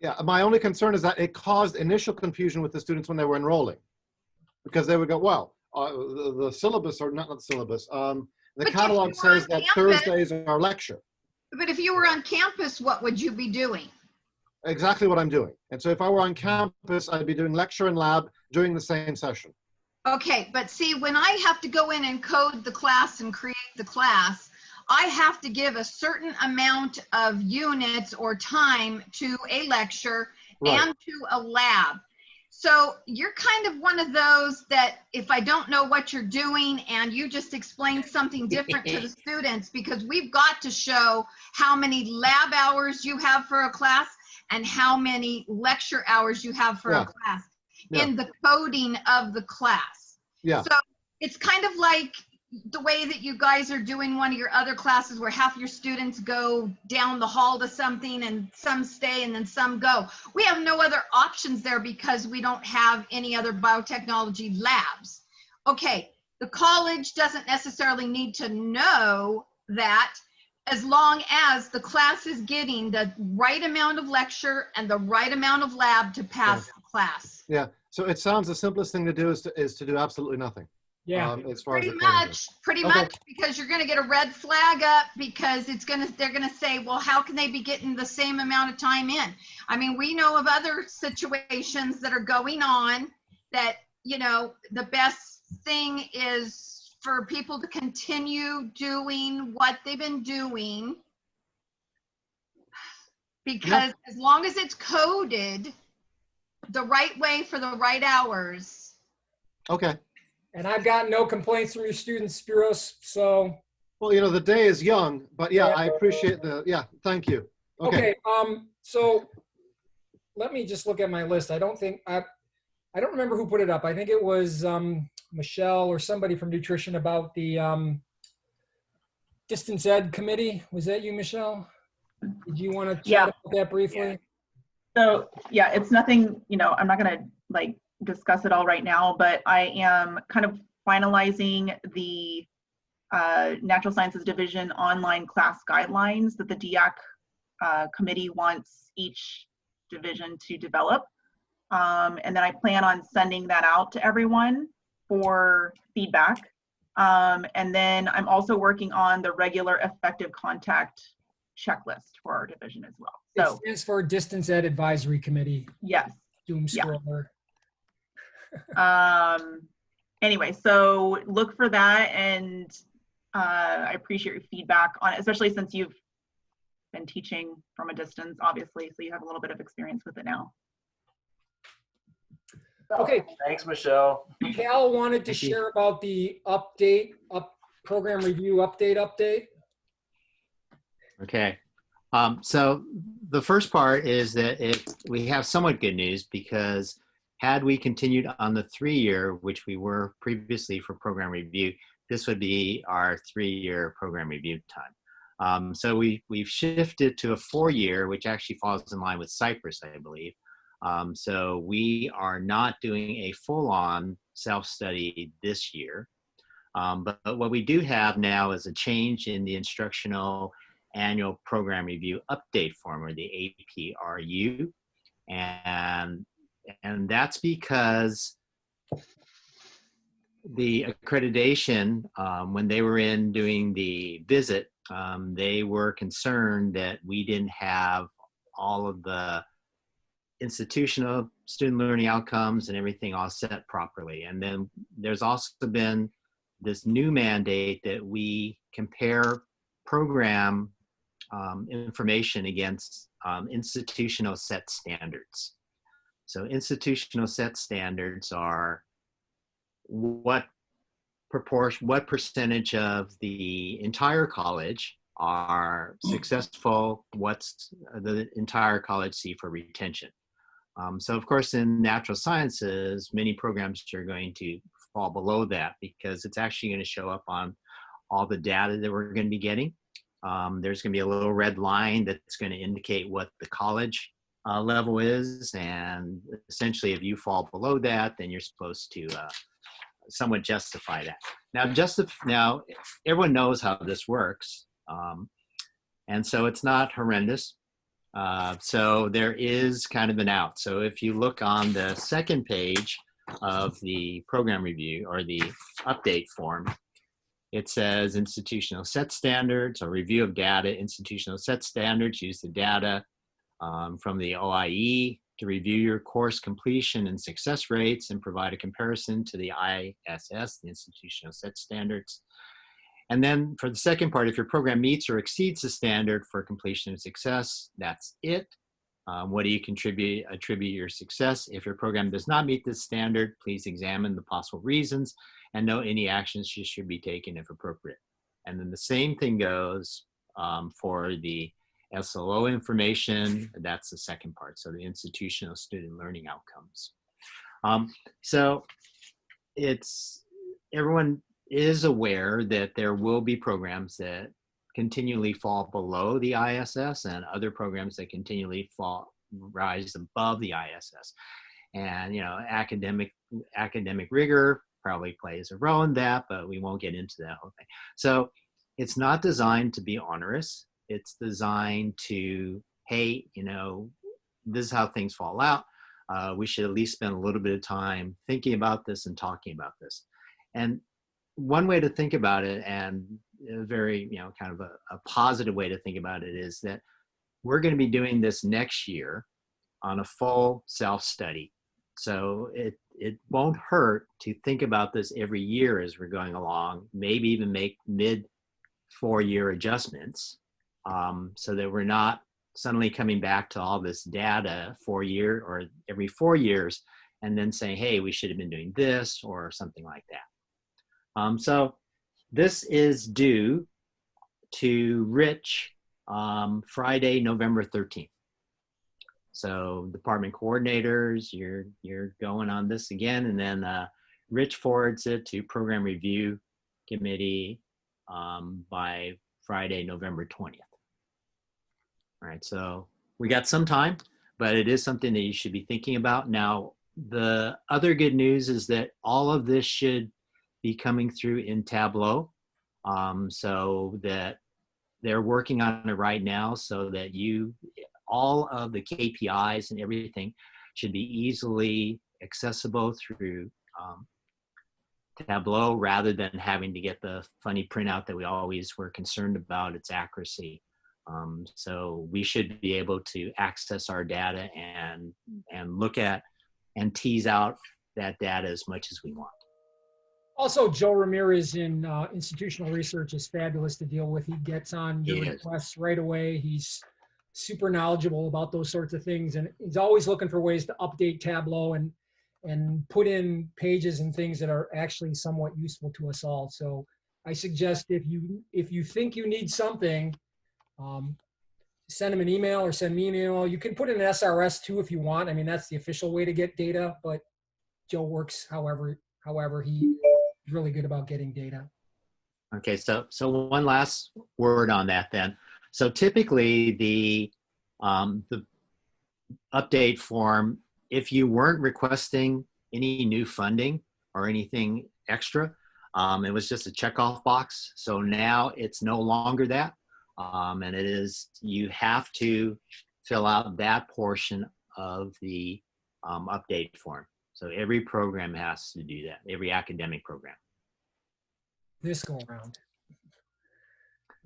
Yeah, my only concern is that it caused initial confusion with the students when they were enrolling, because they would go, well, the syllabus, or not the syllabus, the catalog says that Thursdays are lecture. But if you were on campus, what would you be doing? Exactly what I'm doing. And so if I were on campus, I'd be doing lecture and lab during the same session. Okay, but see, when I have to go in and code the class and create the class, I have to give a certain amount of units or time to a lecture and to a lab. So you're kind of one of those that if I don't know what you're doing and you just explain something different to the students, because we've got to show how many lab hours you have for a class and how many lecture hours you have for a class in the coding of the class. Yeah. So it's kind of like the way that you guys are doing one of your other classes where half your students go down the hall to something and some stay and then some go. We have no other options there because we don't have any other biotechnology labs. Okay, the college doesn't necessarily need to know that, as long as the class is getting the right amount of lecture and the right amount of lab to pass the class. Yeah, so it sounds the simplest thing to do is to do absolutely nothing. Yeah, as far pretty as the coding much, goes. because you're going to get a red flag up because they're going to say, well, how can they be getting the same amount of time in? I mean, we know of other situations that are going on that, you know, the best thing is for people to continue doing what they've been doing, because as long as it's coded the right way for the right hours. Okay. And I've got no complaints from your students, Spiros, so. Well, you know, the day is young, but yeah, I appreciate thank you. Okay, so let me just look at my list. I don't remember who put it up. I think it was Michelle or somebody from nutrition about the distance ed committee. Was that you, Michelle? Did you want to chat about that briefly? So yeah, it's nothing, you know, I'm not going to like discuss it all right now, but I am kind of finalizing the Natural Sciences Division online class guidelines that the DIAC committee wants each division to develop. And then I plan on sending that out to everyone for feedback. And then I'm also working on the regular effective contact checklist for our division as well. So it stands for Distance Ed Advisory Committee. Yes. Doom scroller. Anyway, so look for that, and I appreciate your feedback on it, especially since you've been teaching from a distance, obviously, so you have a little bit of experience with it now. Okay. Thanks, Michelle. Cal wanted to share about the program review update. Okay. So the first part is that we have somewhat good news, because had we continued on the 3-year, which we were previously for program review, this would be our 3-year program review time. So we've shifted to a 4-year, which actually falls in line with Cypress, I believe. So we are not doing a full-on self-study this year. But what we do have now is a change in the instructional annual program review update form, or the APRU. And that's because the accreditation, when they were in doing the visit, they were concerned that we didn't have all of the institutional student learning outcomes and everything all set properly. And then there's also been this new mandate that we compare program information against institutional set standards. So institutional set standards are what percentage of the entire college are successful, what's the entire college see for retention. So of course in natural sciences, many programs are going to fall below that because it's actually going to show up on all the data that we're going to be getting. There's going to be a little red line that's going to indicate what the college level is. And essentially if you fall below that, then you're supposed to somewhat justify that. Now everyone knows how this works. And so it's not horrendous. So there is kind of an out. So if you look on the second page of the program review or the update form, it says institutional set standards or review of data. Institutional set standards use the data from the OIE to review your course completion and success rates and provide a comparison to the ISS, the institutional set standards. And then for the second part, if your program meets or exceeds the standard for completion and success, that's it. What do you attribute your success? If your program does not meet this standard, please examine the possible reasons and note any actions should be taken if appropriate. And then the same thing goes for the SLO information. That's the second part. So the institutional student learning outcomes. So everyone is aware that there will be programs that continually fall below the ISS and other programs that continually rise above the ISS. And, you know, academic rigor probably plays a role in that, but we won't get into that whole thing. So it's not designed to be onerous. It's designed to, hey, you know, this is how things fall out. We should at least spend a little bit of time thinking about this and talking about this. And one way to think about it, and a very, you know, kind of a positive way to think about it, is that we're going to be doing this next year on a full self-study. So it won't hurt to think about this every year as we're going along, maybe even make mid-4-year adjustments so that we're not suddenly coming back to all this data every 4 years and then saying, hey, we should have been doing this or something like that. So this is due to Rich Friday, November 13th. So department coordinators, you're going on this again, and then Rich forwards it to program review committee by Friday, November 20th. All right, so we got some time, but it is something that you should be thinking about. Now, the other good news is that all of this should be coming through in Tableau, so that they're working on it right now, so that all of the KPIs and everything should be easily accessible through Tableau rather than having to get the funny printout that we always were concerned about its accuracy. So we should be able to access our data and look at and tease out that data as much as we want. Also, Joe Ramirez in institutional research is fabulous to deal with. He gets on your requests right away. He's super knowledgeable about those sorts of things, and he's always looking for ways to update Tableau and put in pages and things that are actually somewhat useful to us all. So I suggest if you think you need something, send him an email or send me an email. You can put in an SRS too if you want. I mean, that's the official way to get data, but Joe works however he is really good about getting data. Okay, so one last word on that then. So typically the update form, if you weren't requesting any new funding or anything extra, it was just a checkoff box. So now it's no longer that. And it is, you have to fill out that portion of the update form. So every program has to do that, every academic program. This go around.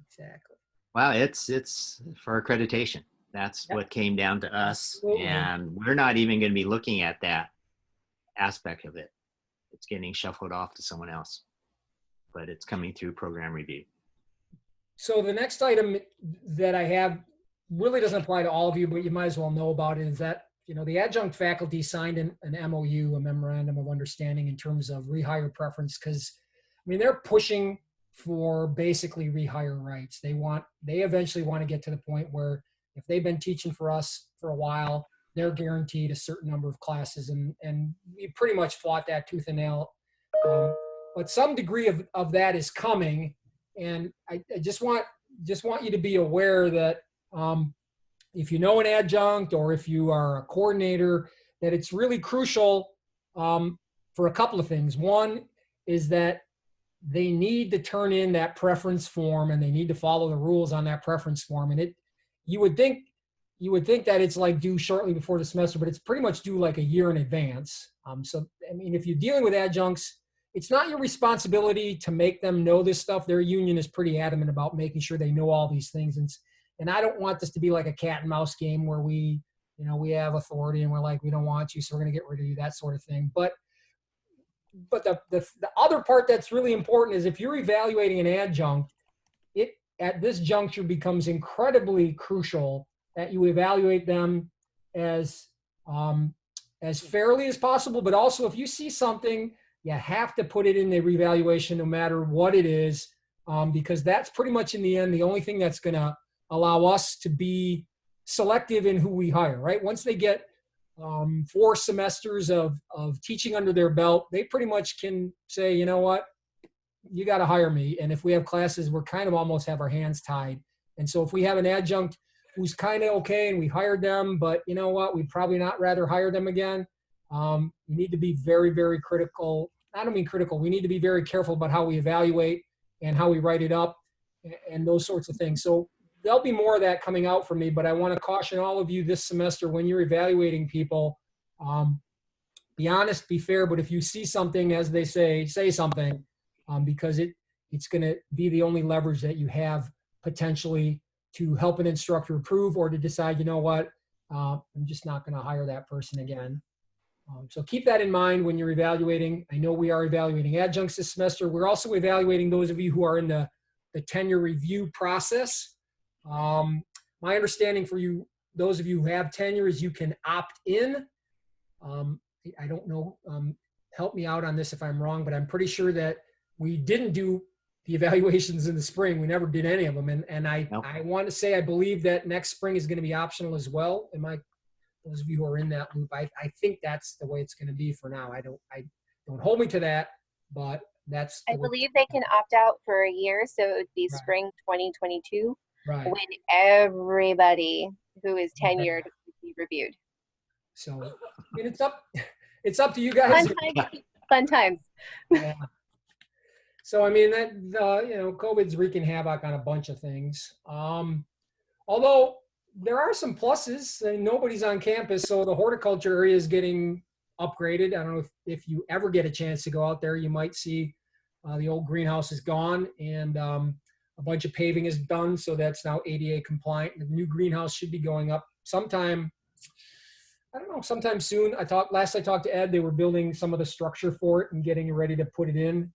Exactly. Well, it's for accreditation. That's what came down to us. Absolutely. And we're not even going to be looking at that aspect of it. It's getting shuffled off to someone else, but it's coming through program review. So the next item that I have really doesn't apply to all of you, but you might as well know about it, is that, you know, the adjunct faculty signed an MOU, a memorandum of understanding, in terms of rehire preference, because, I mean, they're pushing for basically rehire rights. They eventually want to get to the point where if they've been teaching for us for a while, they're guaranteed a certain number of classes, and we pretty much fought that tooth and nail. But some degree of that is coming, and I just want you to be aware that if you know an adjunct or if you are a coordinator, that it's really crucial for a couple of things. One is that they need to turn in that preference form, and they need to follow the rules on that preference form. And you would think that it's like due shortly before the semester, but it's pretty much due like a year in advance. So, I mean, if you're dealing with adjuncts, it's not your responsibility to make them know this stuff. Their union is pretty adamant about making sure they know all these things. And I don't want this to be like a cat and mouse game where we have authority and we're like, we don't want you, so we're going to get rid of you, that sort of thing. But the other part that's really important is if you're evaluating an adjunct, it at this juncture becomes incredibly crucial that you evaluate them as fairly as possible. But also, if you see something, you have to put it in the reevaluation no matter what it is, because that's pretty much in the end the only thing that's going to allow us to be selective in who we hire, right? Once they get 4 semesters of teaching under their belt, they pretty much can say, you know what, you got to hire me. And if we have classes, we're kind of almost have our hands tied. And so if we have an adjunct who's kind of okay and we hired them, but you know what, we'd probably not rather hire them again, you need to be very, very critical. I don't mean critical. We need to be very careful about how we evaluate and how we write it up and those sorts of things. So there'll be more of that coming out for me, but I want to caution all of you this semester when you're evaluating people, be honest, be fair, but if you see something, as they say something, because it's going to be the only leverage that you have potentially to help an instructor improve or to decide, you know what, I'm just not going to hire that person again. So keep that in mind when you're evaluating. I know we are evaluating adjuncts this semester. We're also evaluating those of you who are in the tenure review process. My understanding for you, those of you who have tenure, is you can opt in. I don't know, help me out on this if I'm wrong, but I'm pretty sure that we didn't do the evaluations in the spring. We never did any of them. And I want to say, I believe that next spring is going to be optional as well. Those of you who are in that loop, I think that's the way it's going to be for now. I don't hold me to that, but that's. I believe they can opt out for a year. So it would be spring 2022. Right. When everybody who is tenured would be reviewed. So it's up to you guys. Fun times. Yeah. So I mean that COVID's wreaking havoc on a bunch of things. Although there are some pluses, and nobody's on campus, so the horticulture area is getting upgraded. I don't know if you ever get a chance to go out there, you might see the old greenhouse is gone, and a bunch of paving is done, so that's now ADA compliant. The new greenhouse should be going up sometime, I don't know, sometime soon. Last I talked to Ed, they were building some of the structure for it and getting ready to put it in.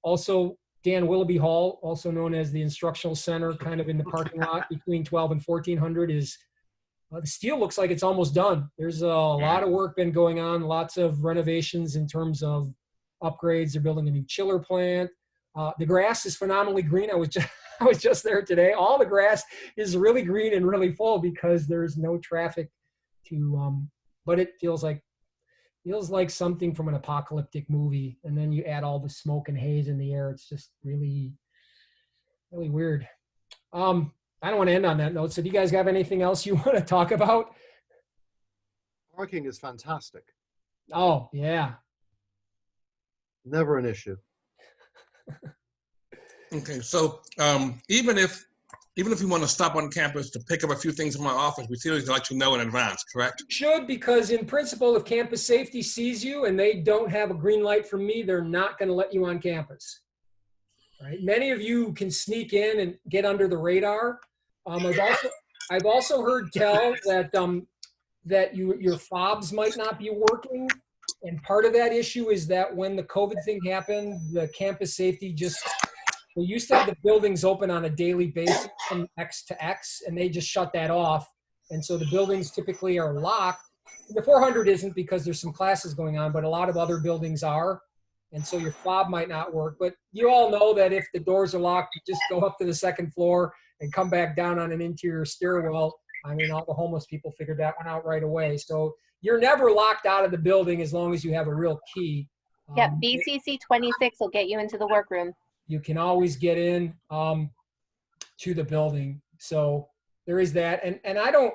Also, Dan Willoughby Hall, also known as the instructional center, kind of in the parking lot between 12 and 1400, is the steel looks like it's almost done. There's a lot of work been going on, lots of renovations in terms of upgrades. They're building a new chiller plant. The grass is phenomenally green. I was just there today. All the grass is really green and really full because there's no traffic to, but it feels like something from an apocalyptic movie. And then you add all the smoke and haze in the air. It's just really, really weird. I don't want to end on that note. So do you guys have anything else you want to talk about? Parking is fantastic. Oh, yeah. Never an issue. Okay, so even if we want to stop on campus to pick up a few things from my office, we still need to let you know in advance, correct? Should, because in principle, if campus safety sees you and they don't have a green light from me, they're not going to let you on campus. Right? Many of you can sneak in and get under the radar. I've also heard tell that your fobs might not be working. And part of that issue is that when the COVID thing happened, the campus safety we used to have the buildings open on a daily basis from X to X, and they just shut that off. And so the buildings typically are locked. The 400 isn't because there's some classes going on, but a lot of other buildings are. and so your fob might not work. But you all know that if the doors are locked, you just go up to the second floor and come back down on an interior stairwell. I mean, all the homeless people figured that one out right away. So you're never locked out of the building as long as you have a real key. Yep, BCC 26 will get you into the workroom. You can always get in to the building. So there is that. And I know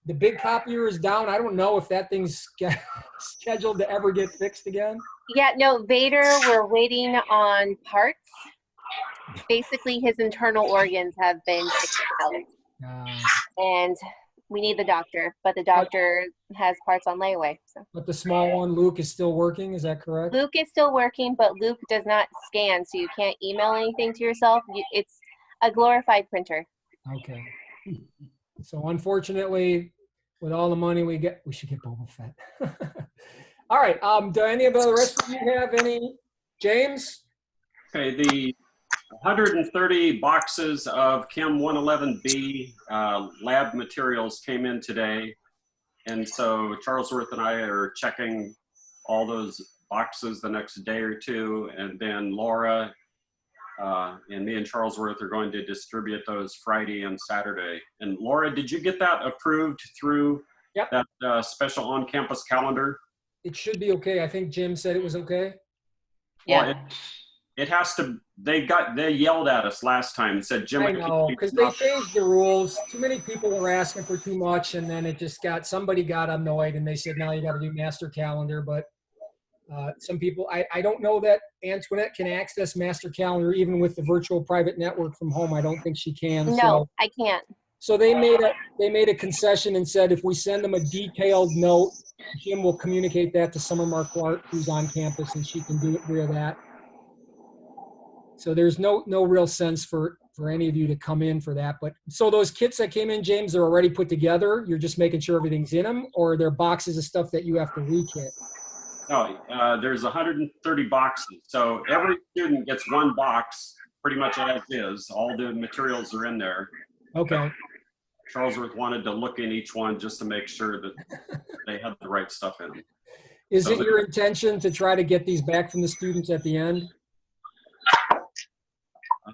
the big copier is down. I don't know if that thing's scheduled to ever get fixed again. Yeah, no, Vader, we're waiting on parts. Basically, his internal organs have been taken out. And we need the doctor, but the doctor has parts on layaway. So. But the small one, Luke, is still working. Is that correct? Luke is still working, but Luke does not scan, so you can't email anything to yourself. It's a glorified printer. Okay. So unfortunately, with all the money we get, we should get Boba Fett. All right. Do any of the rest of you have any? James? Okay, the 130 boxes of Chem 111B lab materials came in today. And so Charlesworth and I are checking all those boxes the next day or two. And then Laura and me and Charlesworth are going to distribute those Friday and Saturday. And Laura, did you get that approved through that special on-campus calendar? It should be okay. I think Jim said it was okay. Yeah. Well, it has to, they yelled at us last time and said, Jim, I know, because they changed the rules. Too many people were asking for too much, and then it just somebody got annoyed, and they said, now you got to do master calendar. But some people, I don't know that Antoinette can access master calendar even with the virtual private network from home. I don't think she can. No, so, I can't. So they made a concession and said if we send them a detailed note, Jim will communicate that to Summer Marquardt, who's on campus, and she can do it via that. So there's no real sense for any of you to come in for that. But so those kits that came in, James, they're already put together. You're just making sure everything's in them, or they're boxes of stuff that you have to rekit? No, there's 130 boxes. So every student gets one box, pretty much as is. All the materials are in there. Okay. Charlesworth wanted to look in each one just to make sure that they had the right stuff in them. Is it your intention to try to get these back from the students at the end?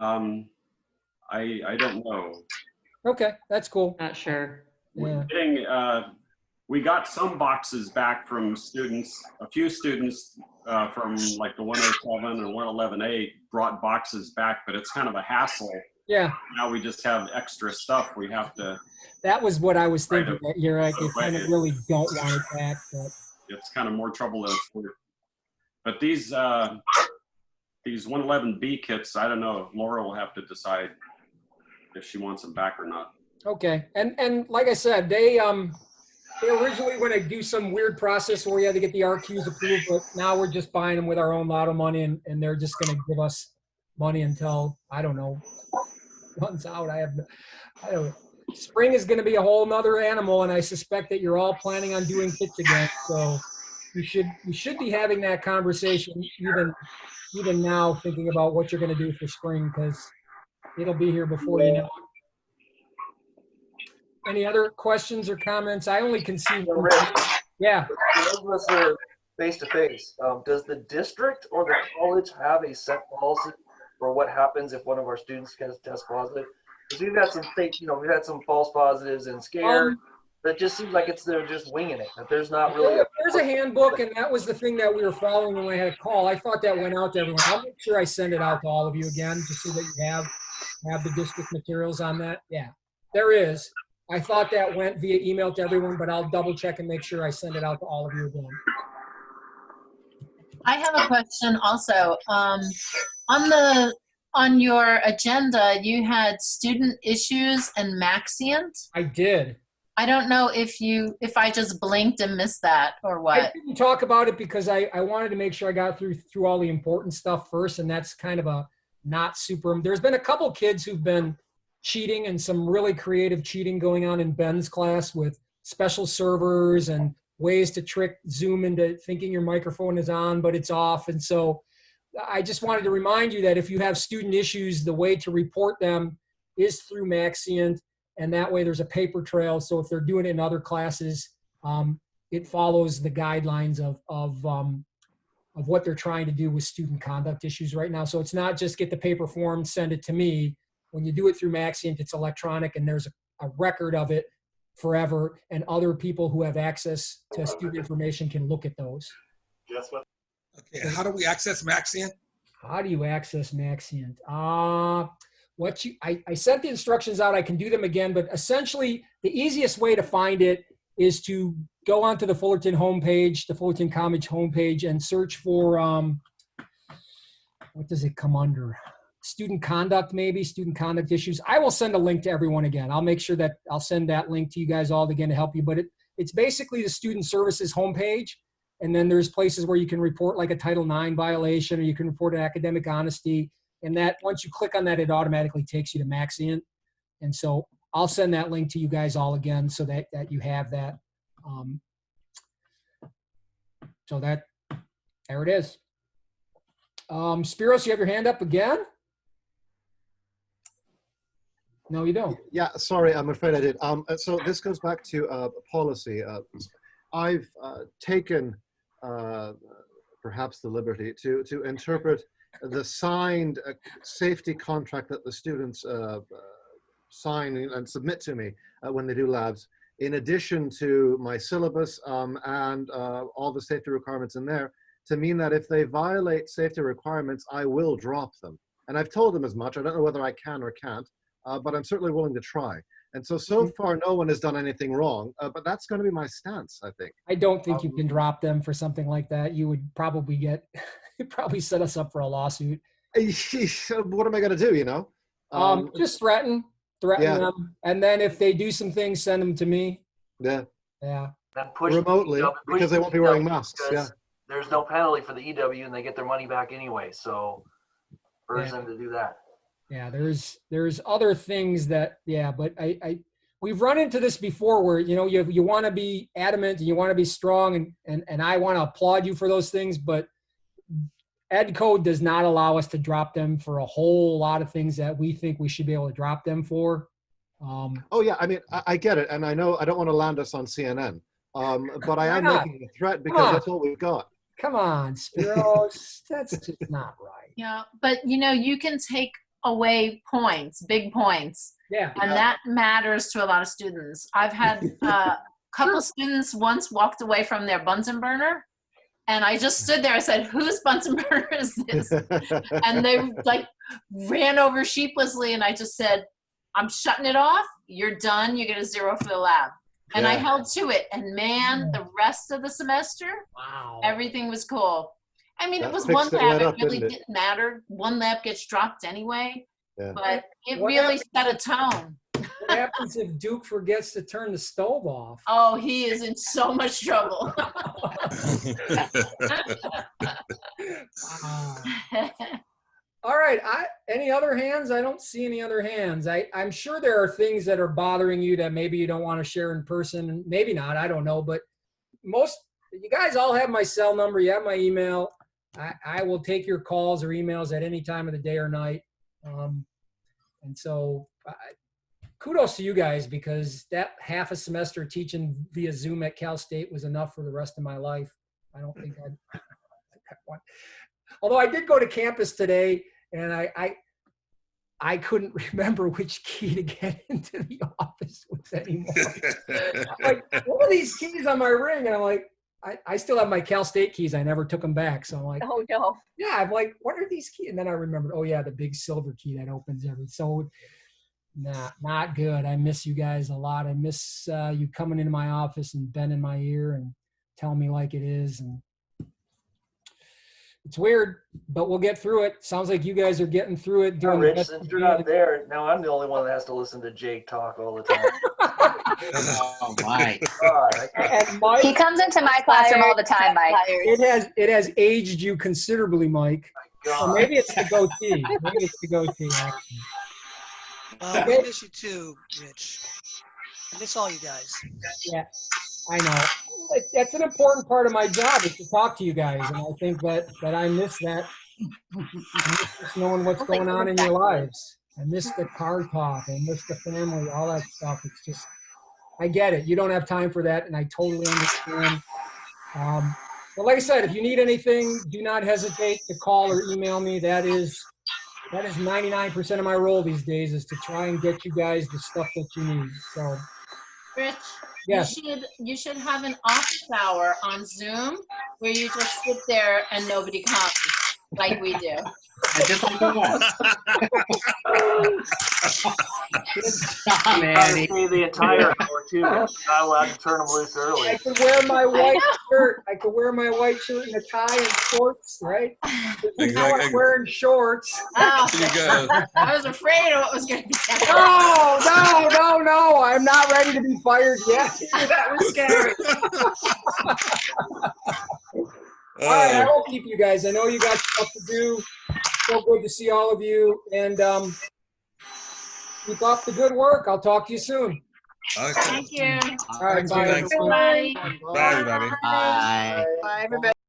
I don't know. Okay, that's cool. Not sure. Yeah. We got some boxes back from students. A few students from like the 107 and 111A brought boxes back, but it's kind of a hassle. Yeah. Now we just have extra stuff. We have to. That was what I was thinking. That you're like, you kind of really don't want it back, but it's kind of more trouble than it's worth. But these 111B kits, I don't know. Laura will have to decide if she wants them back or not. Okay. And like I said, they originally were going to do some weird process where we had to get the RQs approved, but now we're just buying them with our own lotto money, and they're just going to give us money until, I don't know, runs out. I don't know. Spring is going to be a whole nother animal, and I suspect that you're all planning on doing kits again. So you should be having that conversation even now, thinking about what you're going to do for spring, because it'll be here before you know it. Any other questions or comments? I only can see one. Yeah. Those of us that are face-to-face, does the district or the college have a set policy for what happens if one of our students tests positive? Because we've had some fake, we've had some false positives and scared. That just seems like they're just winging it. That there's not really. There's a handbook, and that was the thing that we were following when we had a call. I thought that went out to everyone. I'll make sure I send it out to all of you again, just so that you have the district materials on that. Yeah, there is. I thought that went via email to everyone, but I'll double check and make sure I send it out to all of you again. I have a question also. On your agenda, you had student issues and Maxient. I did. I don't know if I just blinked and missed that or what. I didn't talk about it because I wanted to make sure I got through all the important stuff first, and that's kind of a not super. There's been a couple kids who've been cheating, and some really creative cheating going on in Ben's class with special servers and ways to trick Zoom into thinking your microphone is on, but it's off. And so I just wanted to remind you that if you have student issues, the way to report them is through Maxient, and that way there's a paper trail. So if they're doing it in other classes, it follows the guidelines of what they're trying to do with student conduct issues right now. So it's not just get the paper form, send it to me. When you do it through Maxient, it's electronic and there's a record of it forever, and other people who have access to student information can look at those. Guess what? Okay, how do we access Maxient? How do you access Maxient? I sent the instructions out. I can do them again, but essentially the easiest way to find it is to go onto the Fullerton homepage, the Fullerton College homepage, and search for, what does it come under? Student conduct, maybe, student conduct issues. I will send a link to everyone again. I'll make sure that I'll send that link to you guys all again to help you, but it's basically the student services homepage. And then there's places where you can report like a Title IX violation, or you can report an academic honesty. And that once you click on that, it automatically takes you to Maxient. And so I'll send that link to you guys all again so that you have that. So there it is. Spiros, you have your hand up again? No, you don't. Yeah, sorry, I'm afraid I did. So this goes back to policy. I've taken perhaps the liberty to interpret the signed safety contract that the students sign and submit to me when they do labs, in addition to my syllabus and all the safety requirements in there, to mean that if they violate safety requirements, I will drop them. And I've told them as much. I don't know whether I can or can't, but I'm certainly willing to try. And so far, no one has done anything wrong, but that's going to be my stance, I think. I don't think you can drop them for something like that. You would probably you'd probably set us up for a lawsuit. What am I going to do, you know? Just threaten them. And then if they do some things, send them to me. Yeah. Yeah. Then push remotely, because they won't be wearing masks. Yeah. There's no penalty for the EW, and they get their money back anyway. So urge them to do that. Yeah, there's other things that, but we've run into this before where, you want to be adamant and you want to be strong, and I want to applaud you for those things, but Ed Code does not allow us to drop them for a whole lot of things that we think we should be able to drop them for. Oh yeah, I mean, I get it, and I know I don't want to land us on CNN, but I am making a threat because that's all we've got. Come on, Spiros, that's just not right. Yeah, but you can take away points, big points. Yeah. And that matters to a lot of students. I've had a couple students once walked away from their Bunsen burner, and I just stood there. I said, "Whose Bunsen burner is this?" And they ran over sheepishly, and I just said, "I'm shutting it off. You're done. You get a 0 for the lab." And I held to it, and man, the rest of the semester, everything was cool. I mean, it was one lab. It really didn't matter. One lab gets dropped anyway, but it really set a tone. What happens if Duke forgets to turn the stove off? Oh, he is in so much trouble. All right. Any other hands? I don't see any other hands. I'm sure there are things that are bothering you that maybe you don't want to share in person. Maybe not. I don't know. But you guys all have my cell number. You have my email. I will take your calls or emails at any time of the day or night. And so kudos to you guys, because that half a semester teaching via Zoom at Cal State was enough for the rest of my life. I don't think I'd want. Although I did go to campus today, and I couldn't remember which key to get into the office with anymore. Like, what are these keys on my ring? And I'm like, I still have my Cal State keys. I never took them back. So I'm like, oh no. Yeah, I'm like, what are these keys? And then I remembered, oh yeah, the big silver key that opens everything. So not good. I miss you guys a lot. I miss you coming into my office and bending my ear and telling me like it is. And it's weird, but we'll get through it. Sounds like you guys are getting through it. Rich, since you're not there, now I'm the only one that has to listen to Jake talk all the time. Oh my God. And Mike, he comes into my classroom all the time, Mike. It has aged you considerably, Mike. Oh, or maybe it's the goatee. Maybe it's the goatee. We miss you too, Rich. I miss all you guys. Yeah, I know. That's an important part of my job, is to talk to you guys, and I think that I miss that. I miss just knowing what's going on in your lives. I miss the car talk. I miss the family, all that stuff. It's just, I get it. You don't have time for that, and I totally understand. But like I said, if you need anything, do not hesitate to call or email me. That is 99% of my role these days, is to try and get you guys the stuff that you need. So, Rich, yes. you should have an office hour on Zoom where you just sit there and nobody comes, like we do. Just like that. Stay the entire hour too. Not allowed to turn them loose early. I could wear my white shirt. I could wear my white shirt and a tie and shorts, right? Now I'm wearing shorts. Oh, There you go. I was afraid of what was going to be said. No. I'm not ready to be fired yet. That was scary. All right, I won't keep you guys. I know you got stuff to do. So good to see all of you. And keep up the good work. I'll talk to you soon. Okay. Thank you. All right, bye. Thanks. Everybody. Bye, everybody. Bye. Bye, everybody.